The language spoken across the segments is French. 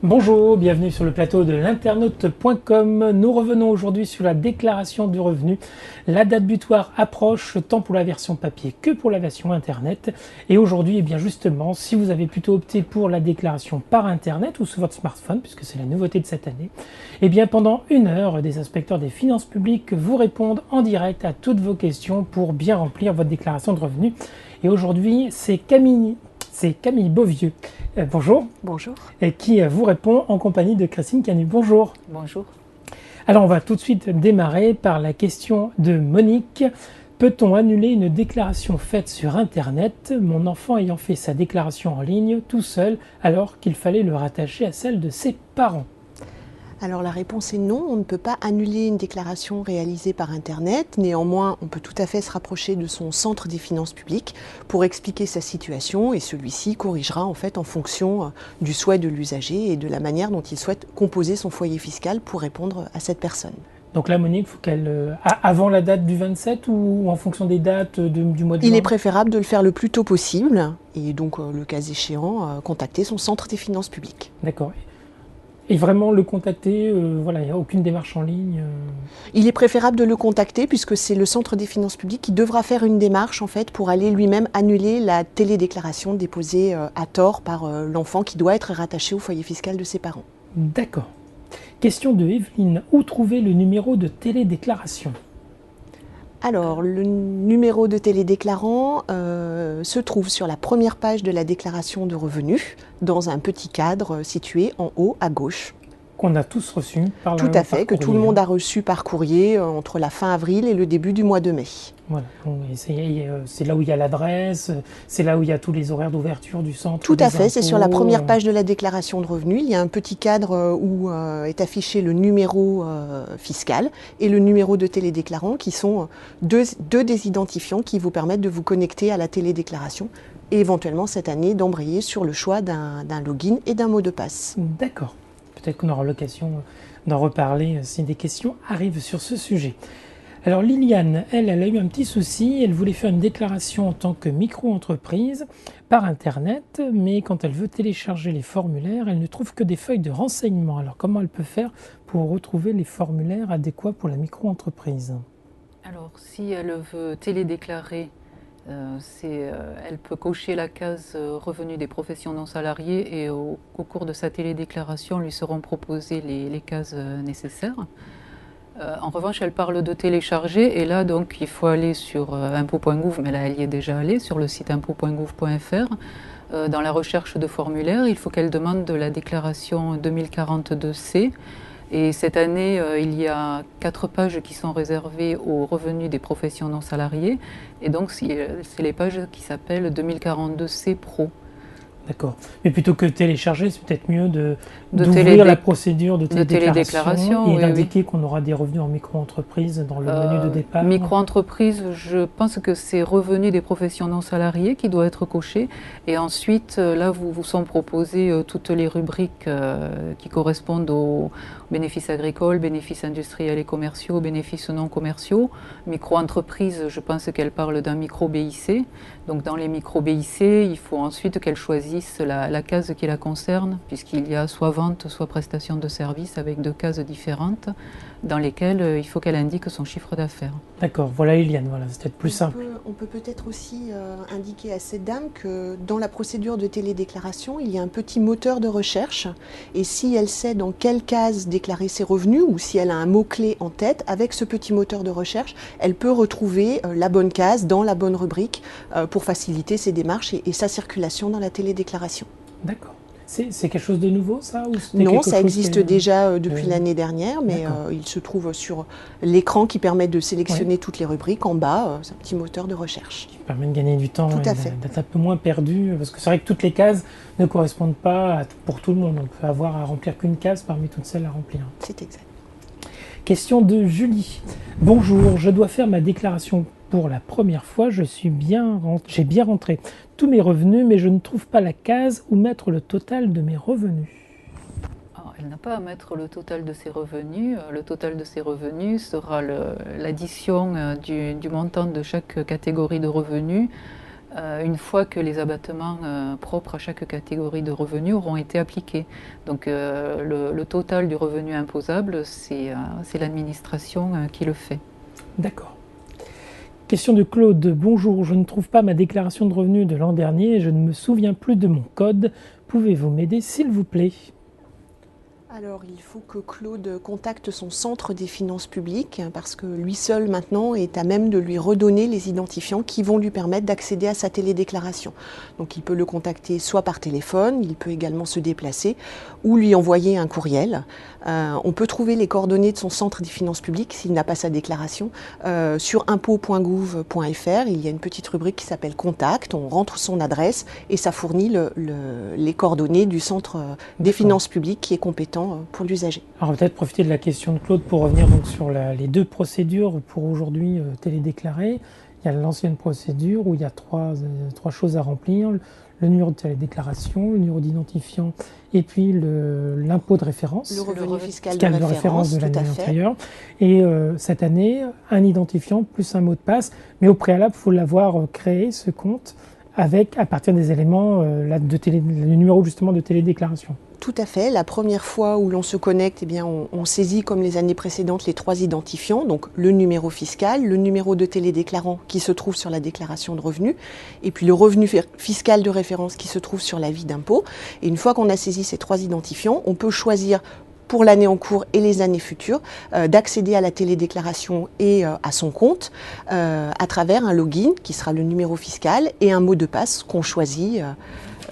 Bonjour, bienvenue sur le plateau de l'internaute.com. Nous revenons aujourd'hui sur la déclaration du revenu. La date butoir approche tant pour la version papier que pour la version internet. Et aujourd'hui, bien justement, si vous avez plutôt opté pour la déclaration par internet ou sur votre smartphone, puisque c'est la nouveauté de cette année, bien pendant 1 heure, des inspecteurs des finances publiques vous répondent en direct à toutes vos questions pour bien remplir votre déclaration de revenus. Et aujourd'hui, c'est Camille Beauvieux. Bonjour. Bonjour. Et qui vous répond en compagnie de Christine Canu. Bonjour. Bonjour. Alors on va tout de suite démarrer par la question de Monique. Peut-on annuler une déclaration faite sur Internet, mon enfant ayant fait sa déclaration en ligne tout seul alors qu'il fallait le rattacher à celle de ses parents? Alors la réponse est non, on ne peut pas annuler une déclaration réalisée par Internet. Néanmoins, on peut tout à fait se rapprocher de son centre des finances publiques pour expliquer sa situation et celui-ci corrigera en fait en fonction du souhait de l'usager et de la manière dont il souhaite composer son foyer fiscal pour répondre à cette personne. Donc là, Monique, faut qu'elle avant la date du 27 ou en fonction des dates du mois de juin? Il est préférable de le faire le plus tôt possible et donc le cas échéant, contacter son centre des finances publiques. D'accord. Et vraiment le contacter, voilà, il n'y a aucune démarche en ligne. Il est préférable de le contacter puisque c'est le centre des finances publiques qui devra faire une démarche en fait pour aller lui-même annuler la télédéclaration déposée à tort par l'enfant qui doit être rattaché au foyer fiscal de ses parents. D'accord. Question de Evelyne. Où trouver le numéro de télédéclaration? Alors, le numéro de télédéclarant se trouve sur la première page de la déclaration de revenus, dans un petit cadre situé en haut à gauche. Qu'on a tous reçu par Tout à fait, que tout le monde a reçu par courrier entre la fin avril et le début du mois de mai. Voilà, c'est là où il y a l'adresse, c'est là où il y a tous les horaires d'ouverture du centre. Tout à fait, c'est sur la première page de la déclaration de revenus. Il y a un petit cadre où est affiché le numéro fiscal et le numéro de télédéclarant qui sont deux des identifiants qui vous permettent de vous connecter à la télédéclaration et éventuellement cette année d'embrayer sur le choix d'un login et d'un mot de passe. D'accord. Peut-être qu'on aura l'occasion d'en reparler si des questions arrivent sur ce sujet. Alors Liliane, elle a eu un petit souci, elle voulait faire une déclaration en tant que micro-entreprise par Internet, mais quand elle veut télécharger les formulaires, elle ne trouve que des feuilles de renseignement. Alors comment elle peut faire pour retrouver les formulaires adéquats pour la micro-entreprise? Alors si elle veut télédéclarer, elle peut cocher la case revenus des professions non salariées et au cours de sa télédéclaration lui seront proposées les cases nécessaires. En revanche, elle parle de télécharger et là donc il faut aller sur impôts.gouv, mais là elle y est déjà allée, sur le site impôts.gouv.fr. Dans la recherche de formulaire, il faut qu'elle demande de la déclaration 2042C. Et cette année, il y a 4 pages qui sont réservées aux revenus des professions non salariées. Et donc, c'est les pages qui s'appellent 2042C Pro. D'accord. Mais plutôt que télécharger, c'est peut-être mieux d'ouvrir la procédure de télédéclaration et d'indiquer qu'on aura des revenus en micro-entreprise dans le menu de départ. Micro-entreprise, je pense que c'est revenus des professions non salariées qui doit être coché. Et ensuite, là, vous sont proposées toutes les rubriques qui correspondent aux bénéfices agricoles, bénéfices industriels et commerciaux, bénéfices non commerciaux. Micro-entreprise, je pense qu'elle parle d'un micro-BIC. Donc dans les micro-BIC, il faut ensuite qu'elle choisisse la case qui la concerne, puisqu'il y a soit vente, soit prestation de services avec 2 cases différentes dans lesquelles il faut qu'elle indique son chiffre d'affaires. D'accord, voilà Eliane, voilà, c'est peut-être plus simple. On peut peut-être aussi indiquer à cette dame que dans la procédure de télédéclaration, il y a un petit moteur de recherche et si elle sait dans quelle case déclarer ses revenus ou si elle a un mot-clé en tête, avec ce petit moteur de recherche, elle peut retrouver la bonne case dans la bonne rubrique pour faciliter ses démarches et sa circulation dans la télédéclaration. D'accord. C'est quelque chose de nouveau, ça ou Non, ça existe déjà depuis l'année dernière, mais il se trouve sur l'écran qui permet de sélectionner toutes les rubriques. En bas, c'est un petit moteur de recherche. Qui permet de gagner du temps et d'être un peu moins perdu, parce que c'est vrai que toutes les cases ne correspondent pas pour tout le monde. On peut avoir à remplir qu'une case parmi toutes celles à remplir. C'est exact. Question de Julie. Bonjour, je dois faire ma déclaration pour la première fois. J'ai bien rentré tous mes revenus, mais je ne trouve pas la case où mettre le total de mes revenus. Alors, elle n'a pas à mettre le total de ses revenus. Le total de ses revenus sera l'addition du montant de chaque catégorie de revenus une fois que les abattements propres à chaque catégorie de revenus auront été appliqués. Donc le total du revenu imposable, c'est l'administration qui le fait. D'accord. Question de Claude. Bonjour, je ne trouve pas ma déclaration de revenus de l'an dernier et je ne me souviens plus de mon code. Pouvez-vous m'aider s'il vous plaît ? Alors, il faut que Claude contacte son centre des finances publiques parce que lui seul maintenant est à même de lui redonner les identifiants qui vont lui permettre d'accéder à sa télédéclaration. Donc, il peut le contacter soit par téléphone, il peut également se déplacer ou lui envoyer un courriel. On peut trouver les coordonnées de son centre des finances publiques s'il n'a pas sa déclaration sur impôts.gouv.fr. Il y a une petite rubrique qui s'appelle Contact. On rentre son adresse et ça fournit les coordonnées du centre des finances publiques qui est compétent pour l'usager. Alors, on va peut-être profiter de la question de Claude pour revenir donc sur les deux procédures pour aujourd'hui télédéclarer. Il y a l'ancienne procédure où il y a trois choses à remplir. Le numéro de télédéclaration, le numéro d'identifiant et puis l'impôt de référence. Le revenu fiscal de référence de l'année antérieure. Et cette année, un identifiant plus un mot de passe. Mais au préalable, il faut l'avoir créé, ce compte, à partir des éléments, le numéro justement de télédéclaration. Tout à fait. La première fois où l'on se connecte, eh bien, on saisit comme les années précédentes les trois identifiants, donc le numéro fiscal, le numéro de télédéclarant qui se trouve sur la déclaration de revenus, et puis le revenu fiscal de référence qui se trouve sur l'avis d'impôt. Et une fois qu'on a saisi ces trois identifiants, on peut choisir pour l'année en cours et les années futures, d'accéder à la télédéclaration et à son compte à travers un login qui sera le numéro fiscal et un mot de passe qu'on choisit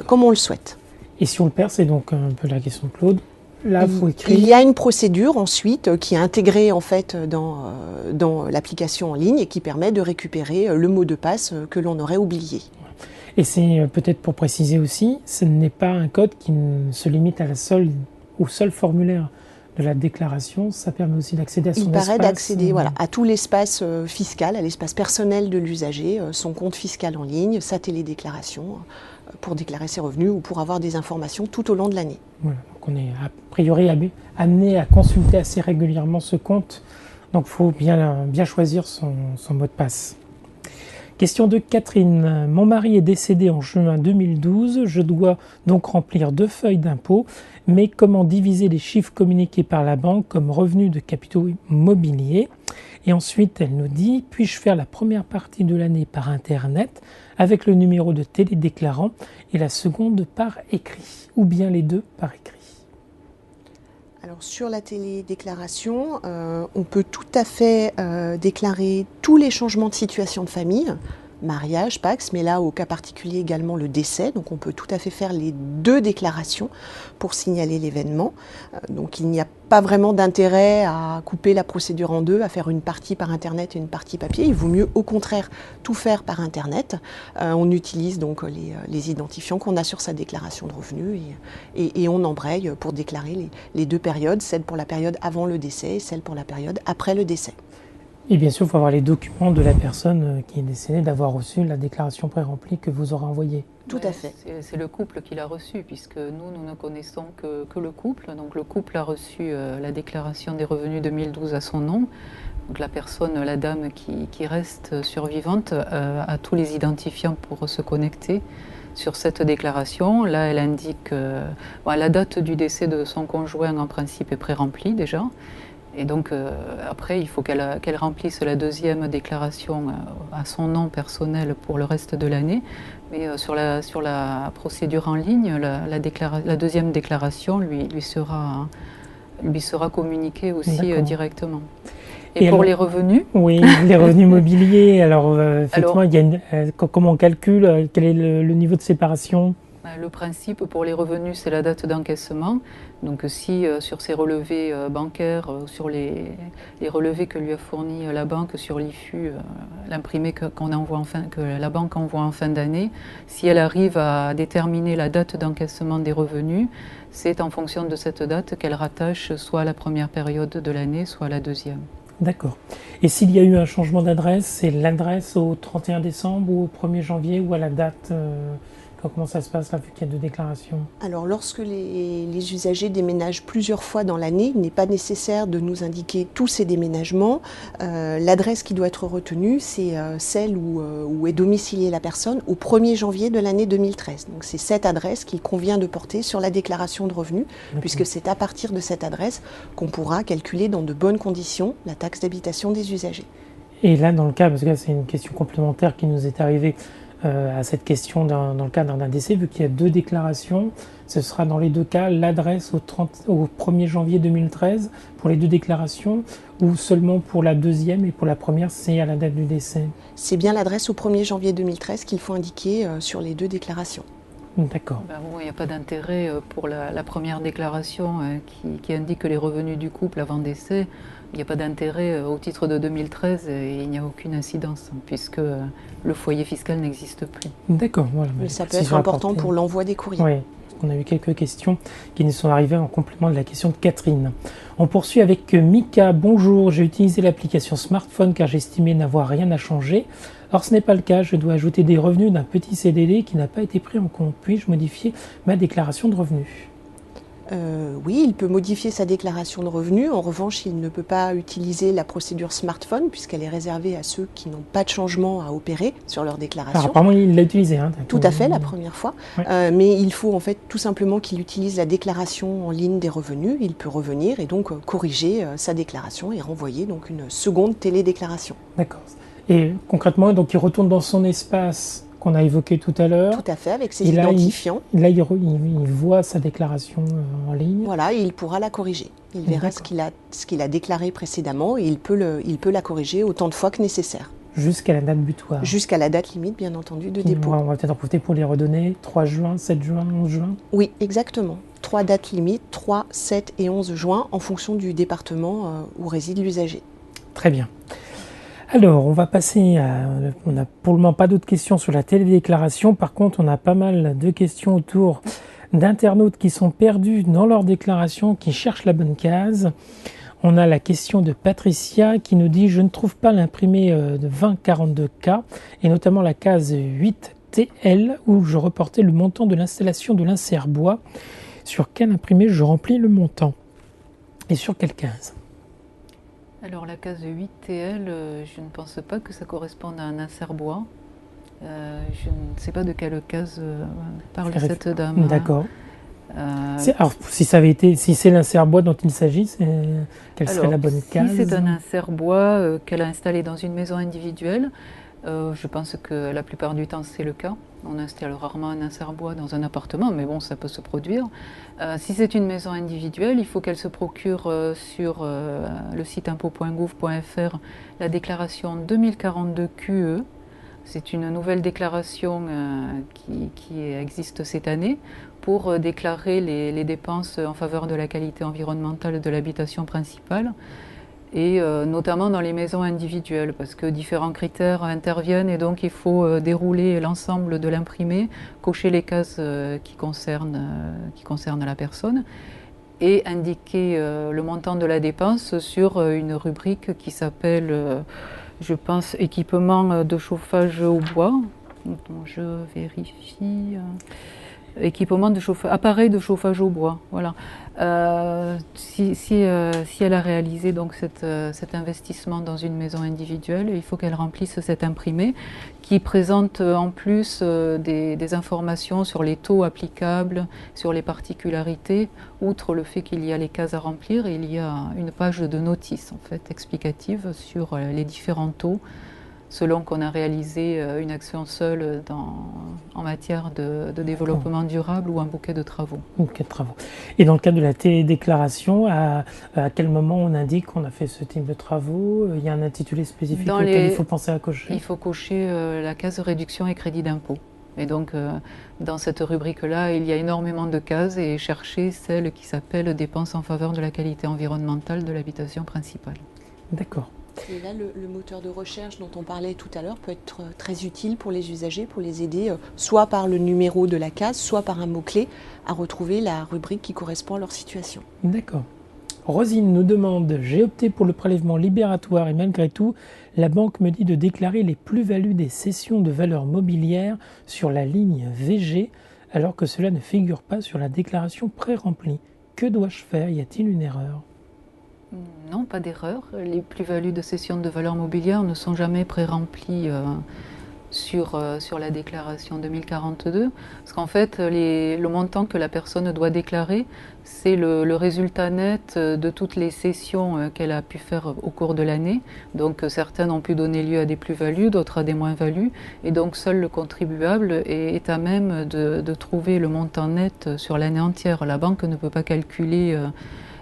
comme on le souhaite. Et si on le perd, c'est donc un peu la question de Claude. Là, faut écrire. Il y a une procédure ensuite qui est intégrée en fait dans l'application en ligne et qui permet de récupérer le mot de passe que l'on aurait oublié. Et c'est peut-être pour préciser aussi, ce n'est pas un code qui se limite au seul formulaire de la déclaration, ça permet aussi d'accéder à son espace. Il permet d'accéder à tout l'espace fiscal, à l'espace personnel de l'usager, son compte fiscal en ligne, sa télédéclaration, pour déclarer ses revenus ou pour avoir des informations tout au long de l'année. Voilà, donc on est a priori amené à consulter assez régulièrement ce compte, donc il faut bien choisir son mot de passe. Question de Catherine. Mon mari est décédé en juin 2012. Je dois donc remplir 2 feuilles d'impôt. Mais comment diviser les chiffres communiqués par la banque comme revenus de capitaux immobiliers? Et ensuite, elle nous dit, puis-je faire la première partie de l'année par Internet avec le numéro de télédéclarant et la seconde par écrit? Ou bien les deux par écrit? Alors sur la télédéclaration, on peut tout à fait déclarer tous les changements de situation de famille, mariage, Pacs, mais là au cas particulier également le décès. Donc on peut tout à fait faire les 2 déclarations pour signaler l'événement. Donc il n'y a pas vraiment d'intérêt à couper la procédure en 2, à faire une partie par Internet et une partie papier. Il vaut mieux au contraire tout faire par Internet. On utilise donc les identifiants qu'on a sur sa déclaration de revenus et on embraye pour déclarer les 2 périodes, celle pour la période avant le décès et celle pour la période après le décès. Et bien sûr, il faut avoir les documents de la personne qui est décédée, d'avoir reçu la déclaration pré-remplie que vous aurez envoyée. Tout à fait. C'est le couple qui l'a reçu, puisque nous ne connaissons que le couple. Donc le couple a reçu la déclaration des revenus 2012 à son nom. Donc la personne, la dame qui reste survivante, a tous les identifiants pour se connecter sur cette déclaration. Là, elle indique la date du décès de son conjoint, en principe, est pré-remplie déjà. Et donc après, il faut qu'elle remplisse la deuxième déclaration à son nom personnel pour le reste de l'année. Mais sur la procédure en ligne, la deuxième déclaration lui sera communiquée aussi directement. Et pour les revenus? Oui, les revenus immobiliers. Alors effectivement, comment on calcule? Quel est le niveau de séparation? Le principe pour les revenus, c'est la date d'encaissement. Donc si sur ses relevés bancaires, sur les relevés que lui a fournis la banque sur l'IFU, l'imprimé que la banque envoie en fin d'année, si elle arrive à déterminer la date d'encaissement des revenus, c'est en fonction de cette date qu'elle rattache soit à la première période de l'année, soit à la deuxième. D'accord. Et s'il y a eu un changement d'adresse, c'est l'adresse au 31 décembre ou au 1er janvier ou à la date Comment ça se passe là, vu qu'il y a 2 déclarations? Alors lorsque les usagers déménagent plusieurs fois dans l'année, il n'est pas nécessaire de nous indiquer tous ces déménagements. L'adresse qui doit être retenue, c'est celle où est domiciliée la personne au 1er janvier de l'année 2013. Donc c'est cette adresse qu'il convient de porter sur la déclaration de revenus, puisque c'est à partir de cette adresse qu'on pourra calculer dans de bonnes conditions la taxe d'habitation des usagers. Et là, dans le cas, parce que là, c'est une question complémentaire qui nous est arrivée à cette question dans le cadre d'un décès, vu qu'il y a 2 déclarations, ce sera dans les 2 cas l'adresse au 1er janvier 2013 pour les 2 déclarations, ou seulement pour la deuxième et pour la première, c'est à la date du décès? C'est bien l'adresse au 1er janvier 2013 qu'il faut indiquer sur les 2 déclarations. D'accord. Il n'y a pas d'intérêt pour la première déclaration qui indique les revenus du couple avant décès. Il n'y a pas d'intérêt au titre de 2013 et il n'y a aucune incidence puisque le foyer fiscal n'existe plus. D'accord. Voilà. Mais ça peut être important pour l'envoi des courriers. Oui, parce qu'on a eu quelques questions qui nous sont arrivées en complément de la question de Catherine. On poursuit avec Mika. Bonjour, j'ai utilisé l'application smartphone car j'estimais n'avoir rien à changer. Or, ce n'est pas le cas. Je dois ajouter des revenus d'un petit CDD qui n'a pas été pris en compte. Puis-je modifier ma déclaration de revenus? Oui, il peut modifier sa déclaration de revenus. En revanche, il ne peut pas utiliser la procédure smartphone puisqu'elle est réservée à ceux qui n'ont pas de changement à opérer sur leur déclaration. Alors, apparemment, il l'a utilisé. Tout à fait, la première fois. Ouais. Mais il faut en fait tout simplement qu'il utilise la déclaration en ligne des revenus. Il peut revenir et donc corriger sa déclaration et renvoyer donc une seconde télédéclaration. D'accord. Et concrètement, donc, il retourne dans son espace qu'on a évoqué tout à l'heure. Tout à fait, avec ses identifiants. Là, il voit sa déclaration en ligne. Voilà, et il pourra la corriger. Il verra ce qu'il a déclaré précédemment et il peut la corriger autant de fois que nécessaire. Jusqu'à la date butoir. Jusqu'à la date limite, bien entendu, de dépôt. On va peut-être en profiter pour les redonner. 3 juin, 7 juin, 11 juin. Oui, exactement. 3 dates limites, 3, 7 et 11 juin, en fonction du département où réside l'usager. Très bien. Alors, on va passer à... On n'a pour le moment pas d'autres questions sur la télédéclaration. Par contre, on a pas mal de questions autour d'internautes qui sont perdus dans leur déclaration, qui cherchent la bonne case. On a la question de Patricia qui nous dit « Je ne trouve pas l'imprimé de 2042K et notamment la case 8TL où je reportais le montant de l'installation de l'insert bois. Sur quel imprimé je remplis le montant et sur quelle case ?» Alors la case 8TL, je ne pense pas que ça corresponde à un insert bois. Je ne sais pas de quelle case parle cette dame. D'accord. Alors si c'est l'insert bois dont il s'agit, quelle serait la bonne case? Si c'est un insert bois qu'elle a installé dans une maison individuelle, je pense que la plupart du temps c'est le cas. On installe rarement un insert bois dans un appartement, mais bon, ça peut se produire. Si c'est une maison individuelle, il faut qu'elle se procure sur le site impôt.gouv.fr la déclaration 2042 QE. C'est une nouvelle déclaration qui existe cette année pour déclarer les dépenses en faveur de la qualité environnementale de l'habitation principale. Et notamment dans les maisons individuelles, parce que différents critères interviennent et donc il faut dérouler l'ensemble de l'imprimé, cocher les cases qui concernent la personne et indiquer le montant de la dépense sur une rubrique qui s'appelle, je pense, équipement de chauffage au bois. Je vérifie. Appareil de chauffage au bois, voilà. Si elle a réalisé donc cet investissement dans une maison individuelle, il faut qu'elle remplisse cet imprimé qui présente en plus des informations sur les taux applicables, sur les particularités. Outre le fait qu'il y a les cases à remplir, il y a une page de notice en fait explicative sur les différents taux, selon qu'on a réalisé une action seule en matière de développement durable ou un bouquet de travaux. Bouquet de travaux. Et dans le cadre de la télédéclaration, à quel moment on indique qu'on a fait ce type de travaux? Il y a un intitulé spécifique auquel il faut penser à cocher? Il faut cocher la case réduction et crédit d'impôt. Et donc, dans cette rubrique-là, il y a énormément de cases et chercher celle qui s'appelle dépenses en faveur de la qualité environnementale de l'habitation principale. D'accord. Et là, le moteur de recherche dont on parlait tout à l'heure peut être très utile pour les usagers, pour les aider, soit par le numéro de la case, soit par un mot-clé, à retrouver la rubrique qui correspond à leur situation. D'accord. Rosine nous demande: j'ai opté pour le prélèvement libératoire et malgré tout, la banque me dit de déclarer les plus-values des cessions de valeurs mobilières sur la ligne VG, alors que cela ne figure pas sur la déclaration pré-remplie. Que dois-je faire? Y a-t-il une erreur? Non, pas d'erreur. Les plus-values de cession de valeurs mobilières ne sont jamais pré-remplies sur la déclaration 2042, parce qu'en fait, le montant que la personne doit déclarer, c'est le résultat net de toutes les cessions qu'elle a pu faire au cours de l'année. Donc certaines ont pu donner lieu à des plus-values, d'autres à des moins-values, et donc seul le contribuable est à même de trouver le montant net sur l'année entière. La banque ne peut pas calculer...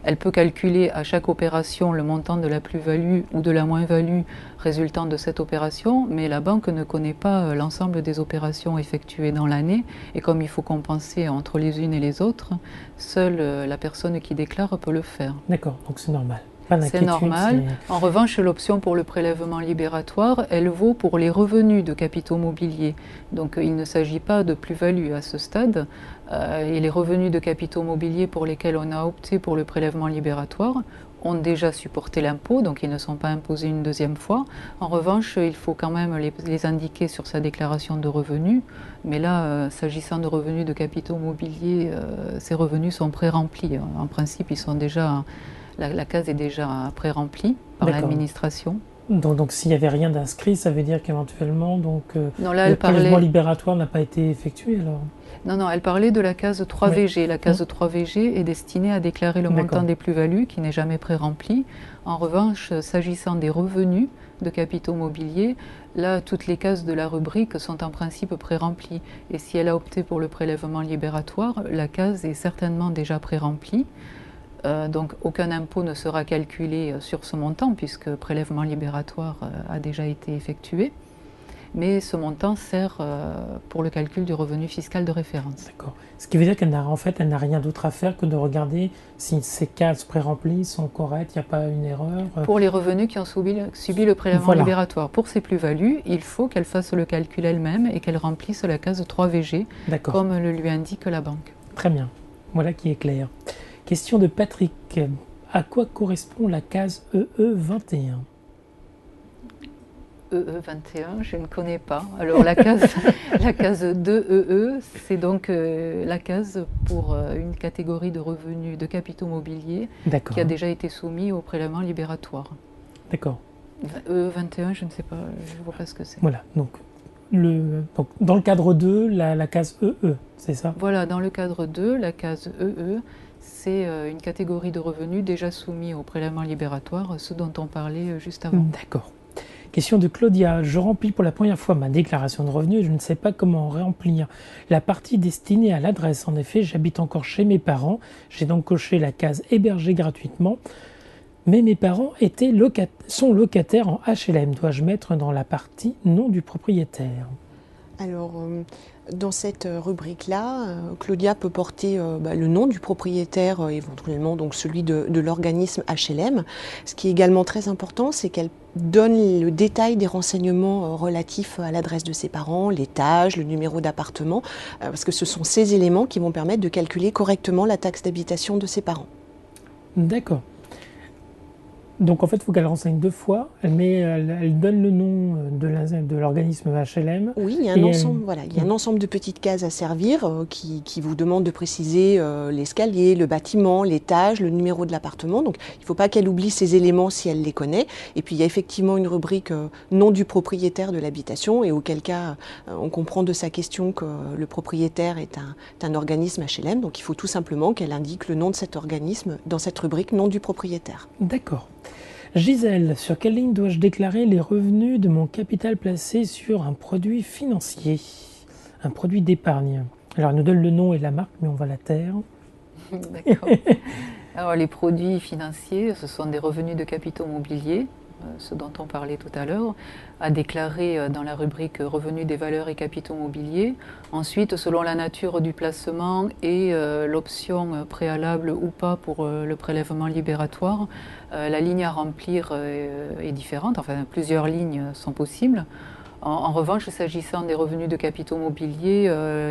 Elle peut calculer à chaque opération le montant de la plus-value ou de la moins-value résultant de cette opération, mais la banque ne connaît pas l'ensemble des opérations effectuées dans l'année, et comme il faut compenser entre les unes et les autres, seule la personne qui déclare peut le faire. D'accord, donc c'est normal. C'est normal. En revanche, l'option pour le prélèvement libératoire, elle vaut pour les revenus de capitaux mobiliers. Donc il ne s'agit pas de plus-value à ce stade. Et les revenus de capitaux mobiliers pour lesquels on a opté pour le prélèvement libératoire ont déjà supporté l'impôt, donc ils ne sont pas imposés une deuxième fois. En revanche, il faut quand même les indiquer sur sa déclaration de revenus. Mais là, s'agissant de revenus de capitaux mobiliers, ces revenus sont pré-remplis. En principe, ils sont déjà... La case est déjà pré-remplie par l'administration. Donc s'il n'y avait rien d'inscrit, ça veut dire qu'éventuellement le prélèvement libératoire n'a pas été effectué alors? Non, elle parlait de la case 3VG. La case 3VG est destinée à déclarer le montant des plus-values qui n'est jamais pré-rempli. En revanche, s'agissant des revenus de capitaux mobiliers, là, toutes les cases de la rubrique sont en principe pré-remplies. Et si elle a opté pour le prélèvement libératoire, la case est certainement déjà pré-remplie. Donc aucun impôt ne sera calculé sur ce montant puisque prélèvement libératoire a déjà été effectué. Mais ce montant sert pour le calcul du revenu fiscal de référence. D'accord. Ce qui veut dire qu'elle n'a rien d'autre à faire que de regarder si ces cases pré-remplies sont correctes, il n'y a pas une erreur. Pour les revenus qui ont subi le prélèvement libératoire, pour ces plus-values, il faut qu'elle fasse le calcul elle-même et qu'elle remplisse la case 3VG, comme le lui indique la banque. Très bien, voilà qui est clair. Question de Patrick. À quoi correspond la case EE21? EE21, je ne connais pas. Alors la case 2EE, c'est donc la case pour une catégorie de revenus de capitaux mobiliers qui a déjà été soumis au prélèvement libératoire. D'accord. EE21, je ne sais pas, je ne vois pas ce que c'est. Voilà, donc dans le cadre 2, la case EE, c'est ça? Voilà, dans le cadre 2, la case EE, c'est une catégorie de revenus déjà soumis au prélèvement libératoire, ce dont on parlait juste avant. D'accord. Question de Claudia. Je remplis pour la première fois ma déclaration de revenus et je ne sais pas comment remplir la partie destinée à l'adresse. En effet, j'habite encore chez mes parents. J'ai donc coché la case héberger gratuitement. Mais mes parents sont locataires en HLM. Dois-je mettre dans la partie nom du propriétaire? Alors, dans cette rubrique-là, Claudia peut porter le nom du propriétaire, éventuellement donc celui de l'organisme HLM. Ce qui est également très important, c'est qu'elle donne le détail des renseignements relatifs à l'adresse de ses parents, l'étage, le numéro d'appartement, parce que ce sont ces éléments qui vont permettre de calculer correctement la taxe d'habitation de ses parents. D'accord. Donc en fait, il faut qu'elle renseigne deux fois. Elle donne le nom de l'organisme HLM. Oui, il y a un ensemble de petites cases à servir qui vous demandent de préciser l'escalier, le bâtiment, l'étage, le numéro de l'appartement. Donc il ne faut pas qu'elle oublie ces éléments si elle les connaît. Et puis il y a effectivement une rubrique nom du propriétaire de l'habitation, et auquel cas on comprend de sa question que le propriétaire est un organisme HLM. Donc il faut tout simplement qu'elle indique le nom de cet organisme dans cette rubrique nom du propriétaire. D'accord. Gisèle, sur quelle ligne dois-je déclarer les revenus de mon capital placé sur un produit financier, un produit d'épargne? Alors, elle nous donne le nom et la marque, mais on va la taire. D'accord. Alors, les produits financiers, ce sont des revenus de capitaux mobiliers, ce dont on parlait tout à l'heure, à déclarer dans la rubrique revenus des valeurs et capitaux mobiliers. Ensuite, selon la nature du placement et l'option préalable ou pas pour le prélèvement libératoire, la ligne à remplir est différente, enfin plusieurs lignes sont possibles. En revanche, s'agissant des revenus de capitaux mobiliers,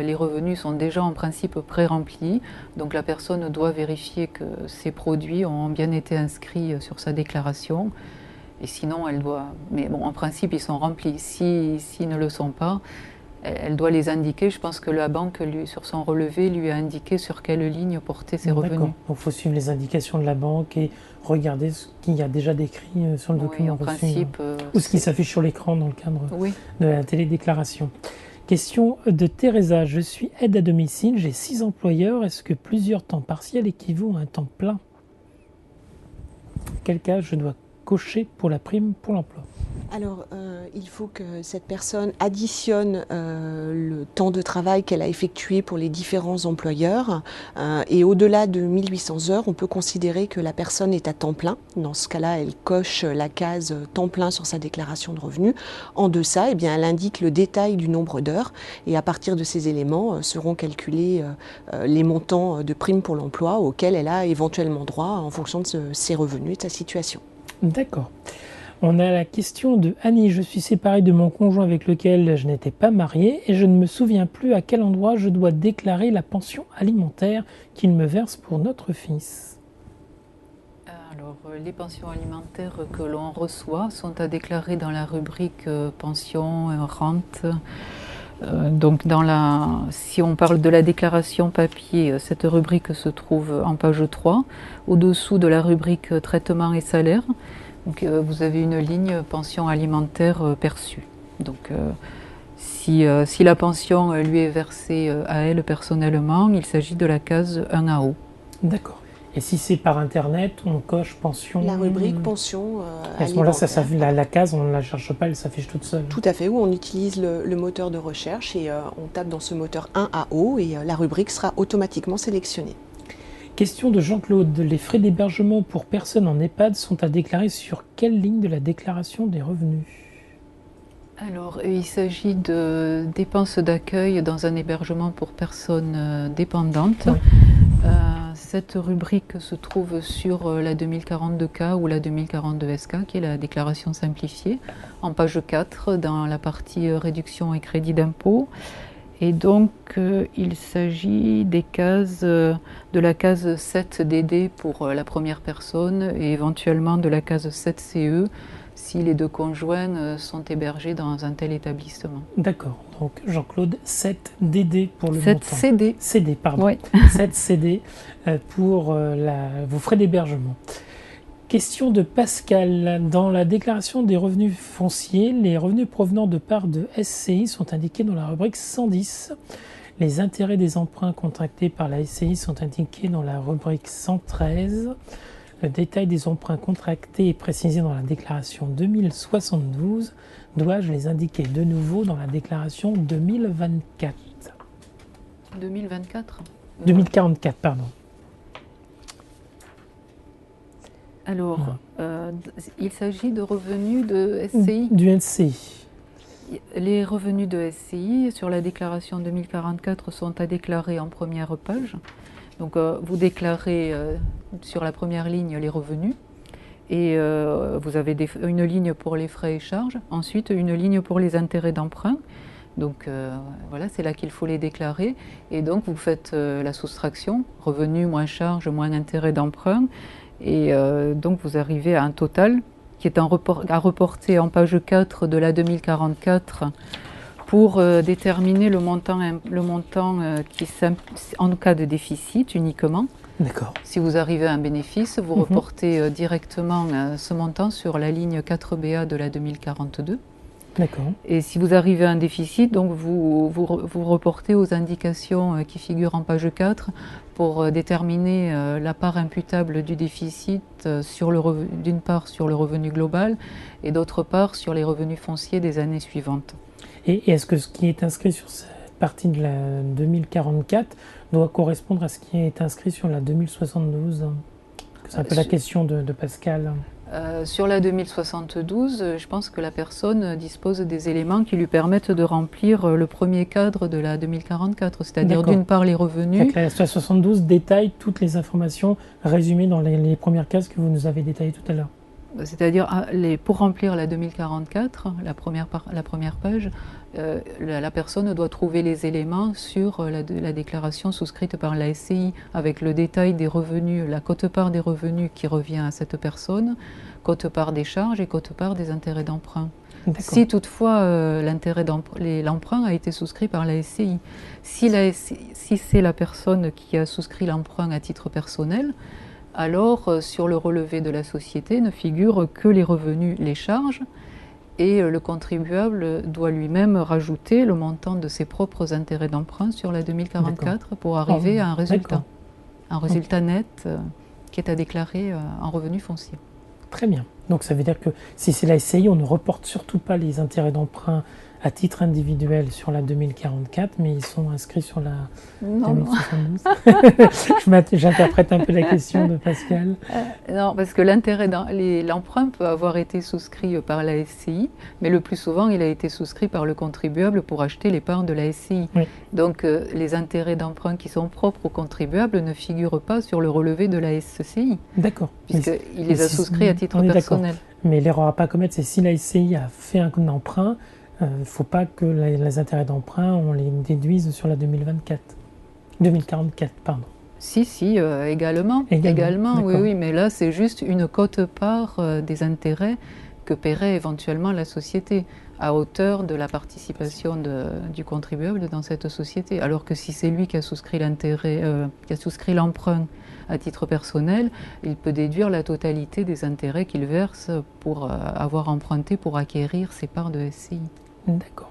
les revenus sont déjà en principe pré-remplis. Donc la personne doit vérifier que ces produits ont bien été inscrits sur sa déclaration. Et sinon, elle doit... Mais bon, en principe, ils sont remplis. S'ils ne le sont pas, elle doit les indiquer. Je pense que la banque, sur son relevé, lui a indiqué sur quelle ligne portaient ses revenus. Donc il faut suivre les indications de la banque et regarder ce qu'il y a déjà décrit sur le document en reçu, principe, ou ce qui s'affiche sur l'écran dans le cadre oui. de la télédéclaration. Question de Teresa. Je suis aide à domicile, j'ai 6 employeurs. Est-ce que plusieurs temps partiels équivaut à un temps plein? Quel cas je dois cocher pour la prime pour l'emploi? Alors, il faut que cette personne additionne le temps de travail qu'elle a effectué pour les différents employeurs. Et au-delà de 1800 heures, on peut considérer que la personne est à temps plein. Dans ce cas-là, elle coche la case temps plein sur sa déclaration de revenus. En deçà, eh bien, elle indique le détail du nombre d'heures. Et à partir de ces éléments, seront calculés les montants de prime pour l'emploi auxquels elle a éventuellement droit en fonction de ses revenus et de sa situation. D'accord. On a la question de Annie. Je suis séparée de mon conjoint avec lequel je n'étais pas mariée et je ne me souviens plus à quel endroit je dois déclarer la pension alimentaire qu'il me verse pour notre fils. Alors, les pensions alimentaires que l'on reçoit sont à déclarer dans la rubrique pension, rente. Donc, si on parle de la déclaration papier, cette rubrique se trouve en page 3, au-dessous de la rubrique traitement et salaire. Donc, vous avez une ligne pension alimentaire perçue. Donc, si la pension lui est versée à elle personnellement, il s'agit de la case 1AO. D'accord. Et si c'est par Internet, on coche pension... La rubrique pension à ce moment-là, la case, on ne la cherche pas, elle s'affiche toute seule. Tout à fait, où on utilise le moteur de recherche et on tape dans ce moteur 1AO et la rubrique sera automatiquement sélectionnée. Question de Jean-Claude. Les frais d'hébergement pour personnes en EHPAD sont à déclarer sur quelle ligne de la déclaration des revenus? Alors, il s'agit de dépenses d'accueil dans un hébergement pour personnes dépendantes. Oui. Cette rubrique se trouve sur la 2042K ou la 2042SK, qui est la déclaration simplifiée, en page 4, dans la partie réduction et crédit d'impôt. Et donc, il s'agit des cases, de la case 7DD pour la première personne et éventuellement de la case 7CE si les deux conjoints sont hébergés dans un tel établissement. D'accord. Donc, Jean-Claude, 7DD pour le montant. 7CD. CD, pardon. Oui. 7CD pour vos frais d'hébergement. Question de Pascal. Dans la déclaration des revenus fonciers, les revenus provenant de parts de SCI sont indiqués dans la rubrique 110. Les intérêts des emprunts contractés par la SCI sont indiqués dans la rubrique 113. Le détail des emprunts contractés est précisé dans la déclaration 2072. Dois-je les indiquer de nouveau dans la déclaration 2024 ? 2024 ? 2044, pardon. Alors, il s'agit de revenus de SCI. Du SCI. Les revenus de SCI sur la déclaration 2044 sont à déclarer en première page. Donc, vous déclarez sur la première ligne les revenus et vous avez une ligne pour les frais et charges, ensuite une ligne pour les intérêts d'emprunt. Donc voilà, c'est là qu'il faut les déclarer. Et donc, vous faites la soustraction, revenus moins charges moins intérêts d'emprunt. Et donc, vous arrivez à un total qui est à reporter en page 4 de la 2044 pour déterminer le montant en cas de déficit uniquement. D'accord. Si vous arrivez à un bénéfice, vous reportez directement ce montant sur la ligne 4BA de la 2042. D'accord. Et si vous arrivez à un déficit, donc vous reportez aux indications qui figurent en page 4 pour déterminer la part imputable du déficit d'une part sur le revenu global et d'autre part sur les revenus fonciers des années suivantes. Et est-ce que ce qui est inscrit sur cette partie de la 2044 doit correspondre à ce qui est inscrit sur la 2072 ? C'est un peu la question de Pascal. Sur la 2072, je pense que la personne dispose des éléments qui lui permettent de remplir le premier cadre de la 2044, c'est-à-dire d'une part les revenus. La 72 détaille toutes les informations résumées dans les premières cases que vous nous avez détaillées tout à l'heure. C'est-à-dire, pour remplir la 2044, la première page, la personne doit trouver les éléments sur la déclaration souscrite par la SCI, avec le détail des revenus, la quote-part des revenus qui revient à cette personne, quote-part des charges et quote-part des intérêts d'emprunt. Si toutefois l'emprunt a été souscrit par la SCI, si c'est la personne qui a souscrit l'emprunt à titre personnel, alors sur le relevé de la société ne figurent que les revenus, les charges, et le contribuable doit lui-même rajouter le montant de ses propres intérêts d'emprunt sur la 2044 pour arriver à un résultat net qui est à déclarer en revenu foncier. Très bien. Donc ça veut dire que si c'est la SCI, on ne reporte surtout pas les intérêts d'emprunt à titre individuel sur la 2044, mais ils sont inscrits sur la 2072. J'interprète un peu la question de Pascal. Non, parce que l'emprunt peut avoir été souscrit par la SCI, mais le plus souvent, il a été souscrit par le contribuable pour acheter les parts de la SCI. Oui. Donc, les intérêts d'emprunt qui sont propres au contribuable ne figurent pas sur le relevé de la SCI. D'accord. Puisqu'il les a souscrits à titre personnel. Mais l'erreur à ne pas commettre, c'est si la SCI a fait un emprunt, il ne faut pas que les intérêts d'emprunt, on les déduise sur la 2044, pardon. Si, également. Également, oui, mais là, c'est juste une quote-part des intérêts que paierait éventuellement la société à hauteur de la participation du contribuable dans cette société. Alors que si c'est lui qui a souscrit l'emprunt à titre personnel, il peut déduire la totalité des intérêts qu'il verse pour avoir emprunté pour acquérir ses parts de SCI. D'accord.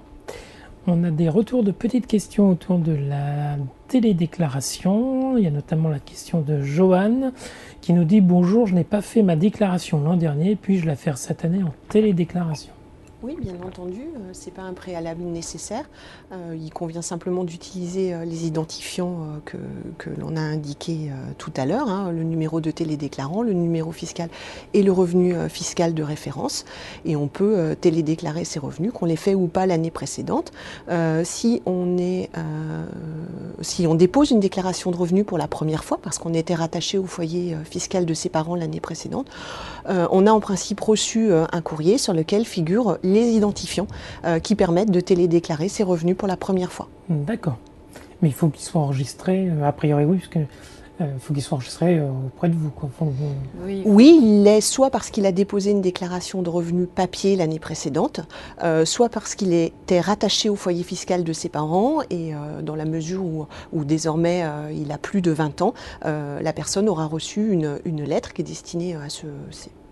On a des retours de petites questions autour de la télédéclaration. Il y a notamment la question de Johan qui nous dit « Bonjour, je n'ai pas fait ma déclaration l'an dernier, puis-je la faire cette année en télédéclaration ?» Oui, bien entendu, ce n'est pas un préalable nécessaire. Il convient simplement d'utiliser les identifiants que l'on a indiqués tout à l'heure, hein, le numéro de télédéclarant, le numéro fiscal et le revenu fiscal de référence. Et on peut télédéclarer ses revenus, qu'on les fait ou pas l'année précédente. Si on dépose une déclaration de revenus pour la première fois, parce qu'on était rattaché au foyer fiscal de ses parents l'année précédente, on a en principe reçu un courrier sur lequel figurent les identifiants qui permettent de télédéclarer ses revenus pour la première fois. D'accord. Mais il faut qu'ils soient enregistrés, a priori oui, parce que faut qu'il soit enregistré auprès de vous, quoi. Oui, il l'est soit parce qu'il a déposé une déclaration de revenus papier l'année précédente, soit parce qu'il était rattaché au foyer fiscal de ses parents et dans la mesure où désormais il a plus de 20 ans, la personne aura reçu une lettre qui est destinée à ce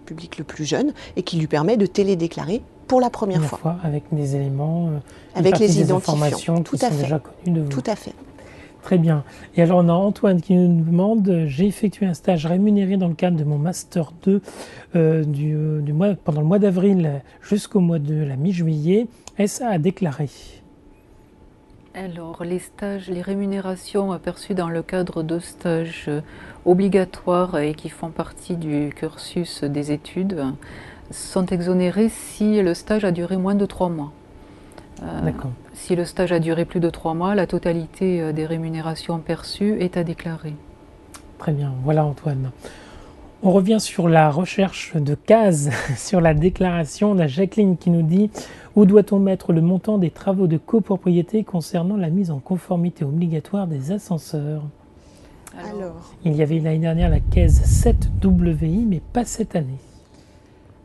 public le plus jeune et qui lui permet de télédéclarer pour la première fois. Avec des éléments, avec les informations qui sont déjà connues de vous. Tout à fait. Très bien. Et alors on a Antoine qui nous demande, j'ai effectué un stage rémunéré dans le cadre de mon Master 2 pendant le mois d'avril jusqu'au mois de la mi-juillet. Est-ce à déclarer ? Alors les rémunérations perçues dans le cadre de stages obligatoires et qui font partie du cursus des études sont exonérées si le stage a duré moins de 3 mois. D'accord. Si le stage a duré plus de 3 mois, la totalité des rémunérations perçues est à déclarer. Très bien, voilà Antoine. On revient sur la recherche de cases sur la déclaration. On a Jacqueline qui nous dit « Où doit-on mettre le montant des travaux de copropriété concernant la mise en conformité obligatoire des ascenseurs ?» Alors, il y avait l'année dernière la case 7WI, mais pas cette année.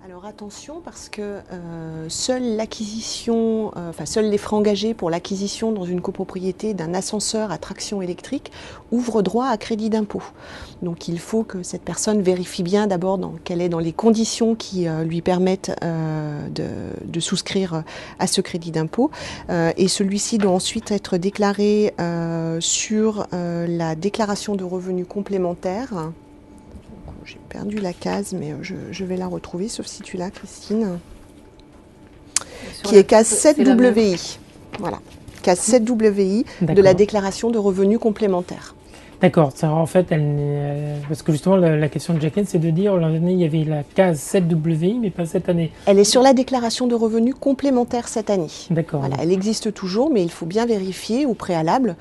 Alors attention parce que seuls les frais engagés pour l'acquisition dans une copropriété d'un ascenseur à traction électrique ouvrent droit à crédit d'impôt. Donc il faut que cette personne vérifie bien d'abord qu'elle est dans les conditions qui lui permettent de souscrire à ce crédit d'impôt. Et celui-ci doit ensuite être déclaré sur la déclaration de revenus complémentaires. J'ai perdu la case, mais je vais la retrouver, sauf si tu l'as, Christine. Qui est case 7WI. Voilà, case 7WI de la déclaration de revenus complémentaires. D'accord, en fait, parce que justement la question de Jacqueline, c'est de dire l'an dernier il y avait la case 7WI, mais pas cette année. Elle est sur la déclaration de revenus complémentaire cette année. D'accord. Voilà, elle existe toujours, mais il faut bien vérifier au préalable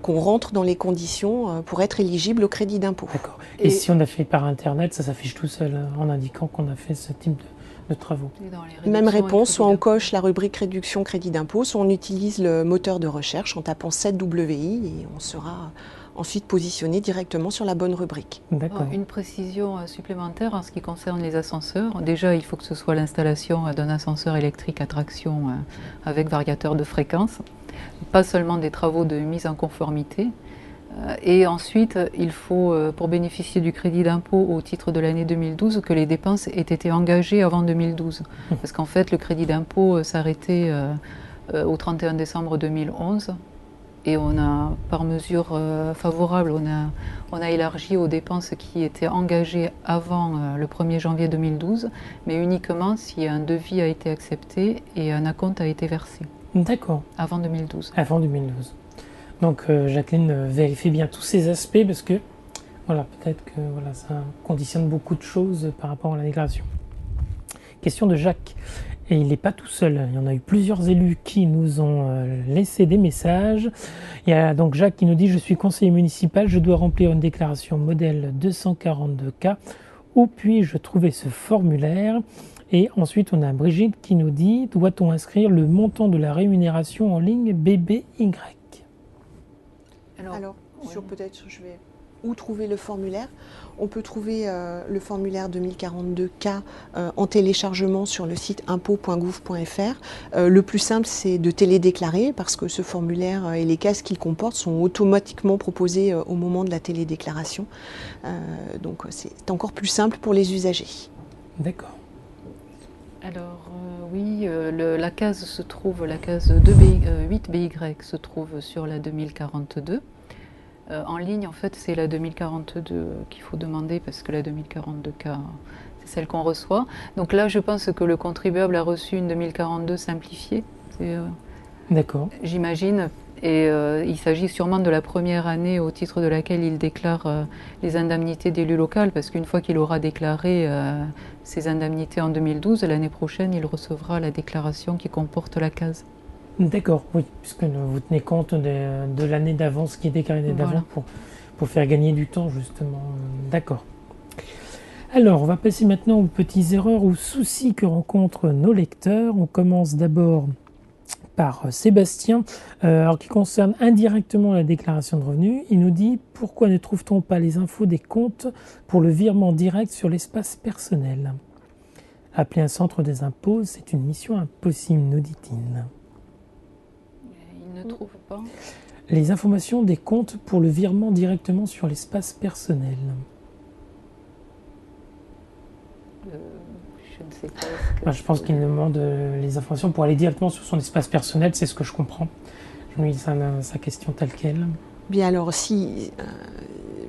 qu'on rentre dans les conditions pour être éligible au crédit d'impôt. D'accord. Et si on a fait par Internet, ça s'affiche tout seul en indiquant qu'on a fait ce type de travaux. Même réponse, soit on coche la rubrique réduction crédit d'impôt, soit on utilise le moteur de recherche en tapant 7WI et on sera ensuite positionné directement sur la bonne rubrique. D'accord. Une précision supplémentaire en ce qui concerne les ascenseurs. Déjà, il faut que ce soit l'installation d'un ascenseur électrique à traction avec variateur de fréquence, pas seulement des travaux de mise en conformité. Et ensuite, il faut, pour bénéficier du crédit d'impôt au titre de l'année 2012, que les dépenses aient été engagées avant 2012. Parce qu'en fait, le crédit d'impôt s'arrêtait au 31 décembre 2011. Et on a, par mesure favorable, on a élargi aux dépenses qui étaient engagées avant le 1er janvier 2012, mais uniquement si un devis a été accepté et un acompte a été versé. D'accord. Avant 2012. Avant 2012. Donc Jacqueline vérifie bien tous ces aspects parce que voilà, peut-être que voilà, ça conditionne beaucoup de choses par rapport à la déclaration. Question de Jacques. Et il n'est pas tout seul, il y en a eu plusieurs élus qui nous ont laissé des messages. Il y a donc Jacques qui nous dit « Je suis conseiller municipal, je dois remplir une déclaration modèle 242K. Où puis-je trouver ce formulaire ?» Et ensuite on a Brigitte qui nous dit « Doit-on inscrire le montant de la rémunération en ligne BBY ?» Alors peut-être je vais... Où trouver le formulaire? On peut trouver le formulaire 2042K en téléchargement sur le site impôt.gouv.fr. Le plus simple, c'est de télédéclarer parce que ce formulaire et les cases qu'il comporte sont automatiquement proposés au moment de la télédéclaration. Donc c'est encore plus simple pour les usagers. D'accord. Alors oui, la case se trouve, la case 8BY se trouve sur la 2042. En ligne, en fait, c'est la 2042 qu'il faut demander parce que la 2042K, c'est celle qu'on reçoit. Donc là, je pense que le contribuable a reçu une 2042 simplifiée. D'accord. J'imagine. Et il s'agit sûrement de la première année au titre de laquelle il déclare les indemnités d'élu local, parce qu'une fois qu'il aura déclaré ses indemnités en 2012, l'année prochaine, il recevra la déclaration qui comporte la case. D'accord, oui, puisque vous tenez compte de l'année d'avance qui est déclarée d'avant Voilà. pour faire gagner du temps, justement. D'accord. Alors, on va passer maintenant aux petites erreurs ou soucis que rencontrent nos lecteurs. On commence d'abord par Sébastien, alors qui concerne indirectement la déclaration de revenus. Il nous dit « Pourquoi ne trouve-t-on pas les infos des comptes pour le virement direct sur l'espace personnel ?» Appeler un centre des impôts, c'est une mission impossible, nous dit-il. Il ne trouve pas. Les informations des comptes pour le virement directement sur l'espace personnel. Je ne sais pas. Je pense qu'il demande les informations pour aller directement sur son espace personnel, c'est ce que je comprends. Je me lis sa question telle qu'elle. Bien alors,